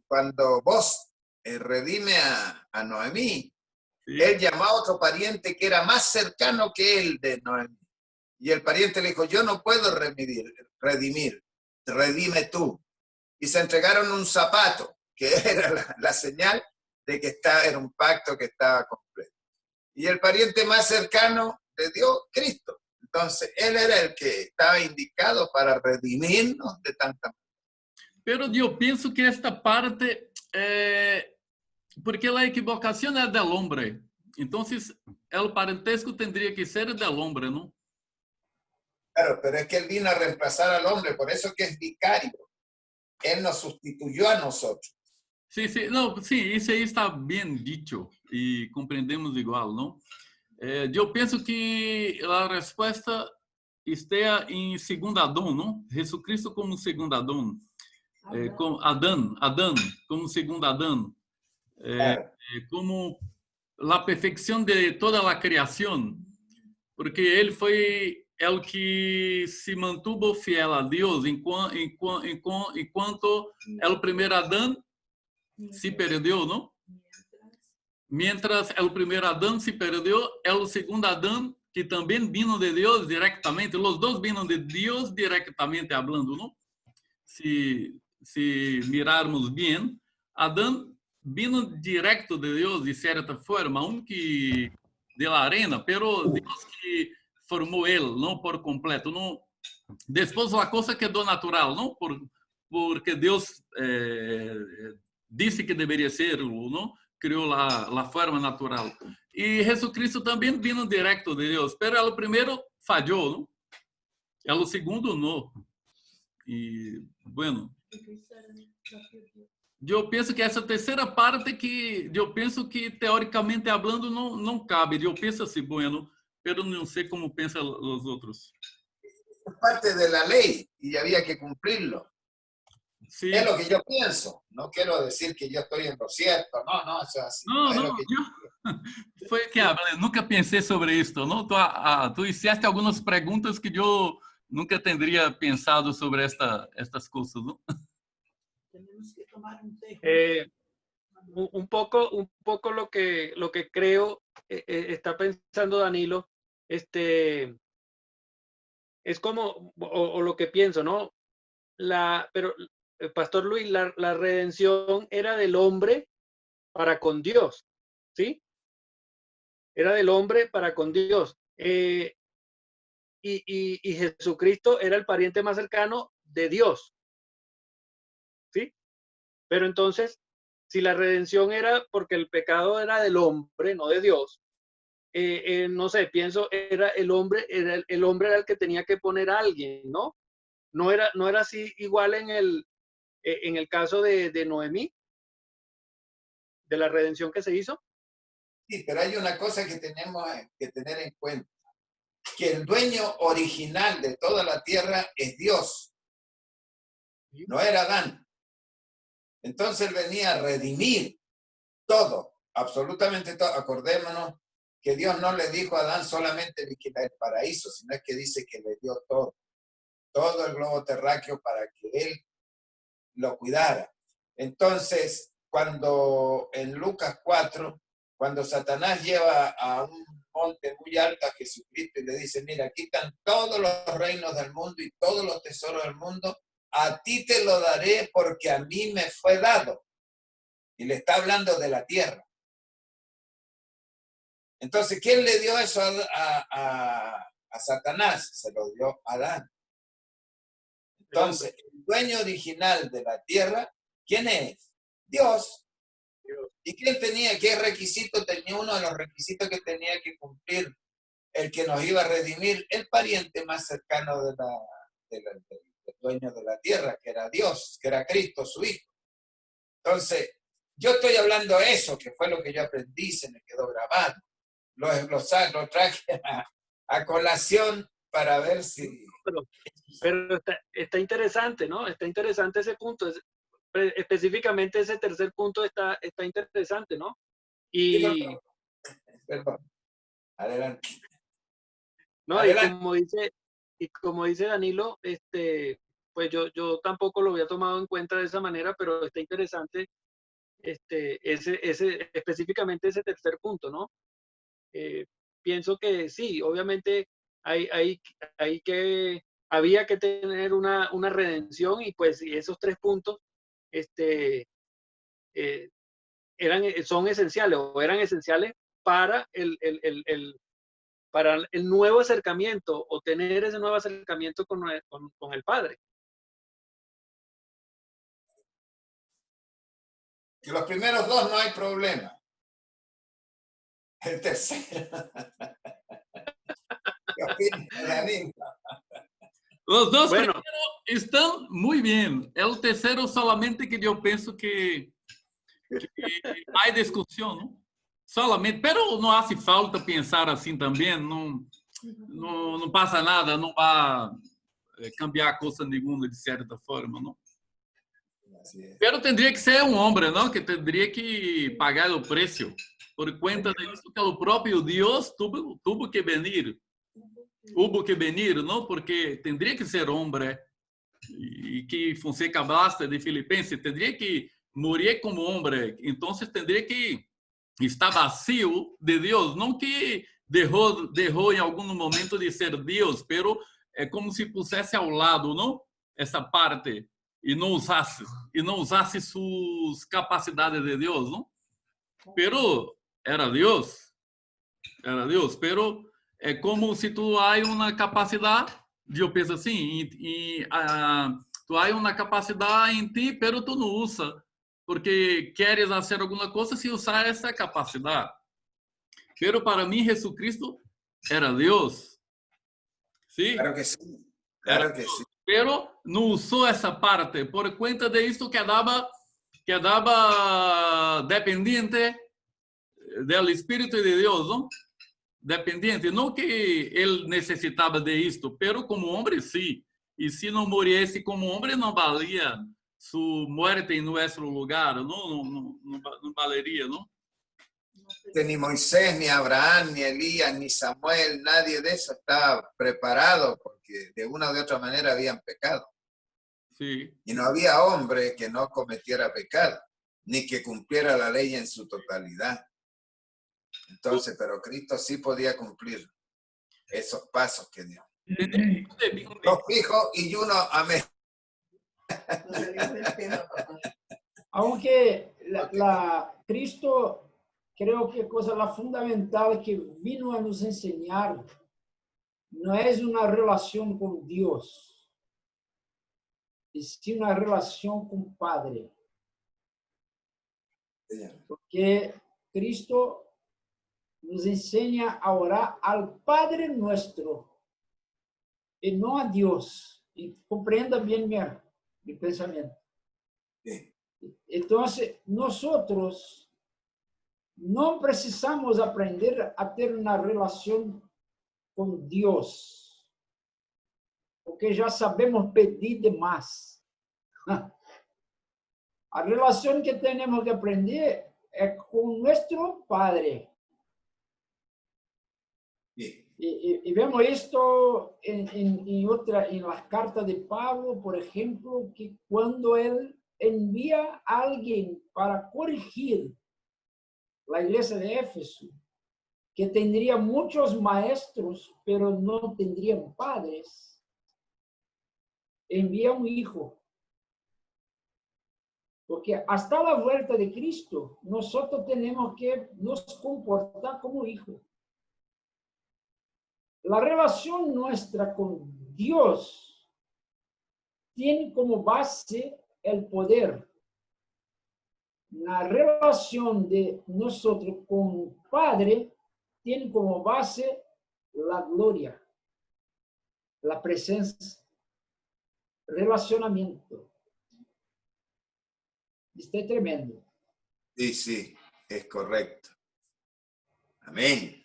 cuando vos redime a Noemí, Sí. él llamó a otro pariente que era más cercano que él de Noemí. Y el pariente le dijo, yo no puedo redimir, redime tú. Y se entregaron un zapato, que era la señal de que era un pacto que estaba completo. Y el pariente más cercano le dio Cristo. Entonces, él era el que estaba indicado para redimirnos de tanta manera. Pero eu penso que esta parte porque a equivocação é del hombre. Então, o parentesco tendría que ser del hombre, ¿no? Claro, pero es que él vino a reemplazar al hombre, por eso que es vicario. Él nos sustituyó a nosotros. Sí, sí, no, sí, isso aí está bem dicho e compreendemos igual, não? Eu penso que a resposta está em segundo Adão, não? Jesus Cristo como segundo Adão, como Adão como segundo Adão, Claro. como a perfeição de toda a criação, porque ele foi o que se mantuvo fiel a Deus enquanto o primeiro Adão se perdeu, não? Mientras o primeiro Adão se perdeu, o segundo Adão, que também vino de Deus diretamente, os dois vino de Deus diretamente hablando, não? Se mirarmos bem, Adão vino direto de Deus, de certa forma, que de la arena, pero Deus que formou ele, não por completo, não. Depois a coisa quedou natural, não? Porque Deus disse que deveria ser, não? Criou a forma natural. E Jesus Cristo também vino direto de Deus, pero o primeiro falhou, não? O segundo não. E, bueno, eu penso que essa terceira parte que eu penso que teoricamente falando não cabe. Eu penso assim, bueno, pero não sei como pensam os outros. Es parte de la ley y había que cumplirlo. Sí. Es lo que yo pienso. No quiero decir que yo estoy en lo cierto. No, eso es así. Não, Es não, lo que foi que eu nunca pensei sobre isso, não? Tu hiciste algumas perguntas que eu nunca teria pensado sobre estas coisas, não? Tenemos que tomar un té. Un poco lo que creo está pensando Danilo, es como, o lo que pienso, ¿no? Pero, Pastor Luis, la redención era del hombre para con Dios, ¿sí? Era del hombre para con Dios. Y Jesucristo era el pariente más cercano de Dios, ¿sí? Pero entonces, si la redención era porque el pecado era del hombre, no de Dios, no sé, pienso, el hombre era el que tenía que poner a alguien, ¿no? No era así igual en el caso de Noemí, de la redención que se hizo. Sí, pero hay una cosa que tenemos que tener en cuenta, que el dueño original de toda la tierra es Dios, no era Adán. Entonces él venía a redimir todo, absolutamente todo. Acordémonos que Dios no le dijo a Adán solamente vigilar el paraíso, sino es que dice que le dio todo el globo terráqueo para que él lo cuidara. Entonces, cuando en Lucas 4, cuando Satanás lleva a monte muy alto a Jesucristo y le dice, mira, aquí están todos los reinos del mundo y todos los tesoros del mundo, a ti te lo daré porque a mí me fue dado. Y le está hablando de la tierra. Entonces, ¿quién le dio eso a Satanás? Se lo dio a Adán. Entonces, el dueño original de la tierra, ¿quién es? Dios. ¿Y qué requisito tenía? Uno de los requisitos que tenía que cumplir el que nos iba a redimir, el pariente más cercano del dueño de la tierra, que era Dios, que era Cristo, su Hijo. Entonces, yo estoy hablando de eso, que fue lo que yo aprendí, se me quedó grabado. Lo traje a colación para ver si... Pero está interesante, ¿no? Está interesante ese punto. Específicamente ese tercer punto está interesante, ¿no? Y, Perdón. Adelante. ¿no? Adelante. Y como dice Danilo, pues yo tampoco lo había tomado en cuenta de esa manera, pero está interesante específicamente ese tercer punto, ¿no? Pienso que sí, obviamente había que tener una redención y pues esos tres puntos son esenciales o eran esenciales para para el nuevo acercamiento o tener ese nuevo acercamiento con el Padre. Que los primeros dos no hay problema. El tercero. ¿Qué opinas, Danilo? Los dos Bueno, primeros están muy bien. El tercero solamente que yo pienso que hay discusión, ¿no? Solamente, pero não hace falta pensar assim também, não passa nada, não vai cambiar coisa nenhuma de certa forma, não? Pero tendría que ser um homem, não? Que tendría que pagar o preço por conta disso que o próprio Deus tuvo que venir. Hubo que venir, não? Porque tendría que ser homem e que Fonseca Basta de Filipenses tendría que morir como homem, então tendría que estar vazio de Deus, não que derrou em algum momento de ser Deus, pero é como se pusesse ao lado, não? Essa parte e não usasse suas capacidades de Deus, não? Pero era Deus, pero é como se tu há uma capacidade, eu penso assim, tu há uma capacidade em ti, pero tu não usa, porque queres fazer alguma coisa se usar essa capacidade. Pero para mim, Jesucristo era Deus. Sí. Claro que sí, claro que sí. Pero não usou essa parte, por conta de isso quedava dependente do Espírito de Deus, não? Dependiente, não que ele necessitava de isto, pero como homem, sim. E se não morresse como homem, não valia sua morte em nosso lugar, não valeria, não? Ni Moisés, ni Abraham, ni Elías, ni Samuel, nadie de eso estaba preparado porque de una u de otra manera habían pecado. Sí. Y no había hombre que no cometiera pecado, ni que cumpliera la ley en su totalidad. Entonces, pero Cristo sí podía cumplir esos pasos que dio. Dos hijos y uno, amén. Aunque Cristo, creo que cosa fundamental que vino a nos enseñar no es una relación con Dios, es una relación con Padre. Porque Cristo nos enseña a orar al Padre nuestro y no a Dios. Y comprenda bien mi pensamiento. Entonces, nosotros no precisamos aprender a ter uma relação com Deus, porque já sabemos pedir demais. A relação que temos que aprender é com nosso Padre. Y vemos esto en las cartas de Pablo, por ejemplo, que cuando él envía a alguien para corregir la iglesia de Éfeso, que tendría muchos maestros, pero no tendrían padres, envía un hijo. Porque hasta la vuelta de Cristo, nosotros tenemos que nos comportar como hijos. La relación nuestra con Dios tiene como base el poder. La relación de nosotros con Padre tiene como base la gloria, la presencia, relacionamiento. Está tremendo. Sí, sí, es correcto. Amén.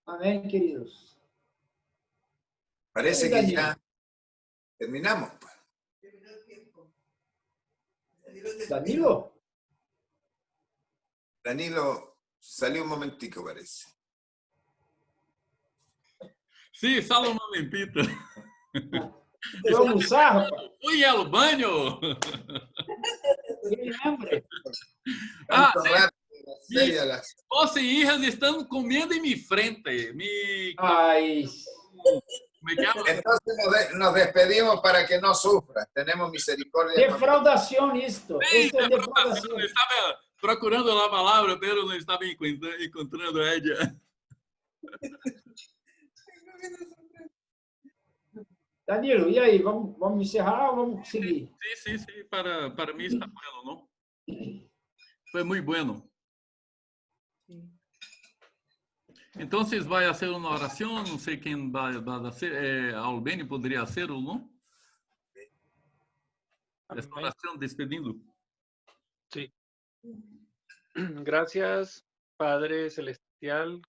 Amén, queridos. Parece que ya terminamos. Danilo. Danilo, salió un momentico, parece. Sim, só um momentito. Foi almoçar, rapaz? Fui ao banho. Quem lembra? Ah, Tanto sim. rápido, las 6 a las... Os hijas estão comendo em minha frente. Ai, Como é que é? Entonces nos despedimos para que no sufra. Tenemos misericordia. defraudação isto. Isto é defraudação. Eu estava procurando a palavra, mas não estava encontrando ela. Danilo, e aí? Vamos encerrar ou vamos seguir? Sim. Para mim está bueno, não? Foi muito bueno. Então, vai fazer uma oração, não sei quem vai fazer, Albeni poderia ser ou não? Essa oração despedindo. Sí. Gracias, Padre Celestial.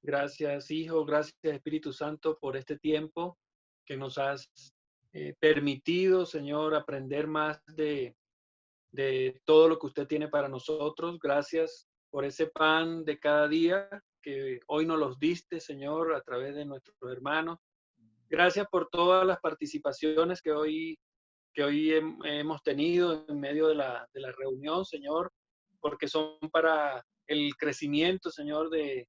Gracias, Hijo. Gracias, Espíritu Santo, por este tiempo que nos has permitido, Señor, aprender más de todo lo que usted tiene para nosotros. Gracias por ese pan de cada día que hoy nos los diste, Señor, a través de nuestros hermanos. Gracias por todas las participaciones que hoy hemos tenido en medio de la reunión, Señor, porque son para el crecimiento, Señor, de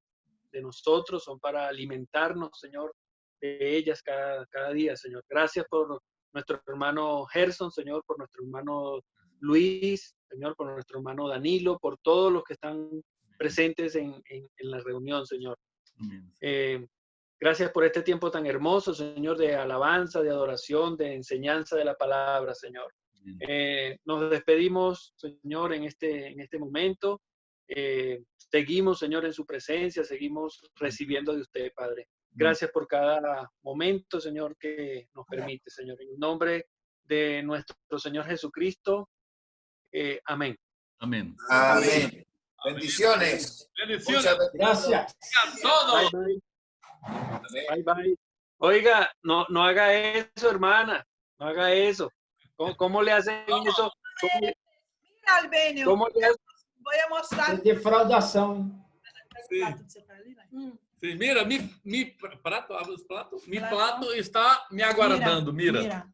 nosotros, son para alimentarnos, Señor, de ellas cada día, Señor. Gracias por nuestro hermano Gerson, Señor, por nuestro hermano Luis, Señor, por nuestro hermano Danilo, por todos los que están presentes en la reunión, Señor. Gracias por este tiempo tan hermoso, Señor, de alabanza, de adoración, de enseñanza de la palabra, Señor. Nos despedimos, Señor, en este momento. Seguimos, Señor, en su presencia, seguimos recibiendo de usted, Padre. Gracias por cada momento, Señor, que nos permite, Señor. En el nombre de nuestro Señor Jesucristo. Amén. Amén. Amén. Bendiciones. Bendiciones. Muchas Gracias. A todos. Bye, bye. Bye, bye. Oiga, no haga eso, hermana. No haga eso. ¿Cómo le hacen eso? Mira, Albênio, ¿Cómo le hacen? vou mostrar. É defraudação. Sim, mira, mi prato, abre os pratos. Mi prato está me aguardando, mira.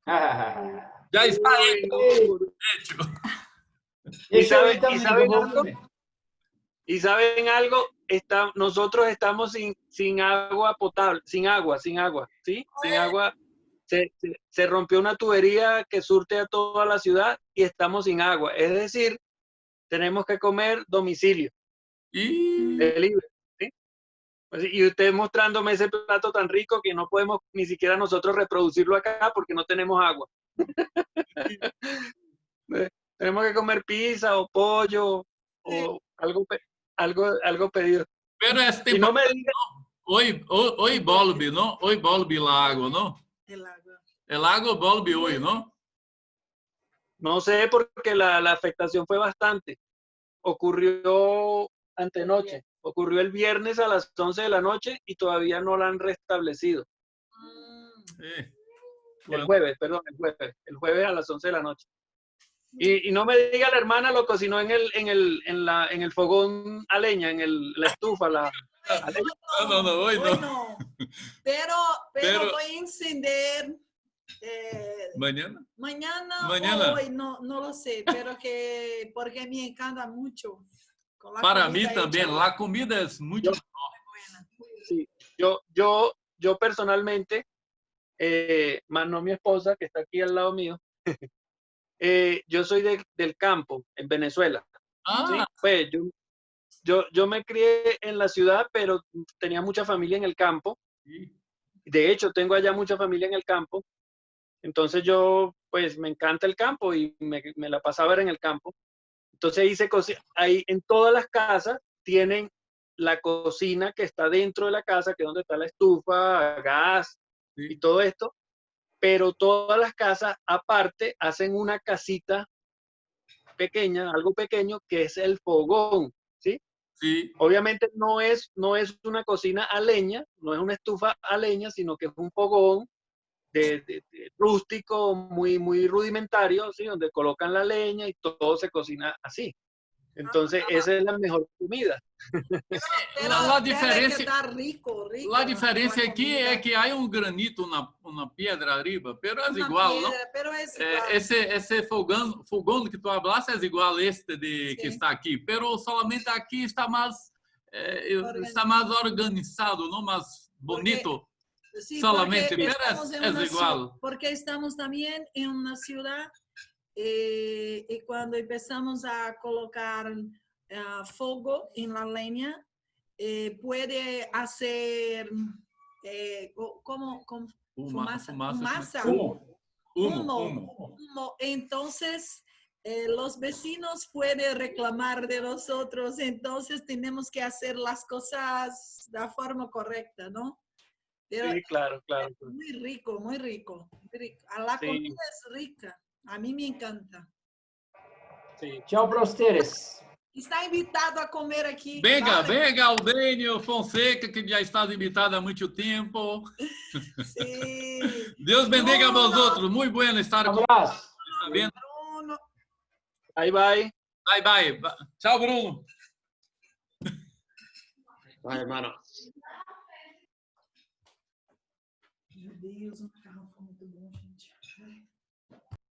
Já está hecho. Esse sabe- aí também, e sabe vamos algo? ver. Y saben algo, nosotros estamos sin agua potable, sin agua, ¿sí? Sin agua. Se rompió una tubería que surte a toda la ciudad y estamos sin agua. Es decir, tenemos que comer domicilio, E delivery, ¿sí? Pues, y usted mostrándome ese plato tan rico que no podemos ni siquiera nosotros reproducirlo acá porque no tenemos agua. Tenemos que comer pizza o pollo o algo pedido. pero esse Y tempo no me diga, oi Bolbi, não? Oi Bolbi lago, não? É lago Bolbi hoje, não? no sé porque la afectación fue bastante. Ocurrió antenoche, ocurrió el viernes a las 11 de la noche y todavía no la han restablecido. É. El jueves, perdón, el jueves a las 11 de la noche. Y no me diga la hermana, lo cocinó en el fogón a leña, la estufa, la a leña. Não, hoje não. No. Pero Pero- voy a encender Mañana? mañana Mañana. o hoy, no lo sé, pero porque me encanta mucho Com a Para comida mí también, hecha. la comida es mucho. Sí. Yo personalmente, más no mi esposa, que está aquí al lado mío, yo soy del campo, en Venezuela. ¿Sí? Ah, Pues yo me crié en la ciudad, pero tenía mucha familia en el campo. sí. De hecho, tengo allá mucha familia en el campo. Entonces yo, pues me encanta el campo y me la pasaba en el campo. Entonces ahí en todas las casas tienen la cocina que está dentro de la casa, que es donde está la estufa, gas y Sí. todo esto. Pero todas las casas aparte hacen una casita pequeña, algo pequeño, que es el fogón, ¿sí? Sí. Obviamente no es una cocina a leña, no es una estufa a leña, sino que es un fogón de rústico, muy rudimentario, ¿sí? Donde colocan la leña y todo se cocina así. Entonces, esa es la mejor comida. Pero La debe diferencia, quedar rico, rico. la diferencia la aquí comida. es que hay un granito, una piedra arriba, pero es Una igual, ¿no? piedra, pero es igual. Ese fogón que tú hablaste es igual a este que Sí. está aquí, pero solamente aquí está más organizado, ¿no? Más bonito. Sí, Solamente, porque pero estamos en es una igual. porque estamos también en una ciudad y cuando empezamos a colocar fuego en la leña, puede hacer como fumaza. Humo. Humo. Entonces, los vecinos pueden reclamar de nosotros, entonces tenemos que hacer las cosas de la forma correcta, ¿no? Pero Sí, claro. muy rico, muy rico. La Sí, comida es rica. A mí me encanta. sí. Tchau para vocês. Está invitado a comer aquí. Venga, ¿vale? venga, Aldênio Fonseca, que já está invitado há muito tempo. Sí. Deus bendiga a Bruno, vosotros. Muy bueno estar Um con abraço. está bien. Bruno. Bye, bye. Bye, bye. Tchau, Bruno. Vai, hermano. Meu Deus, o macarrão foi muito bom, gente.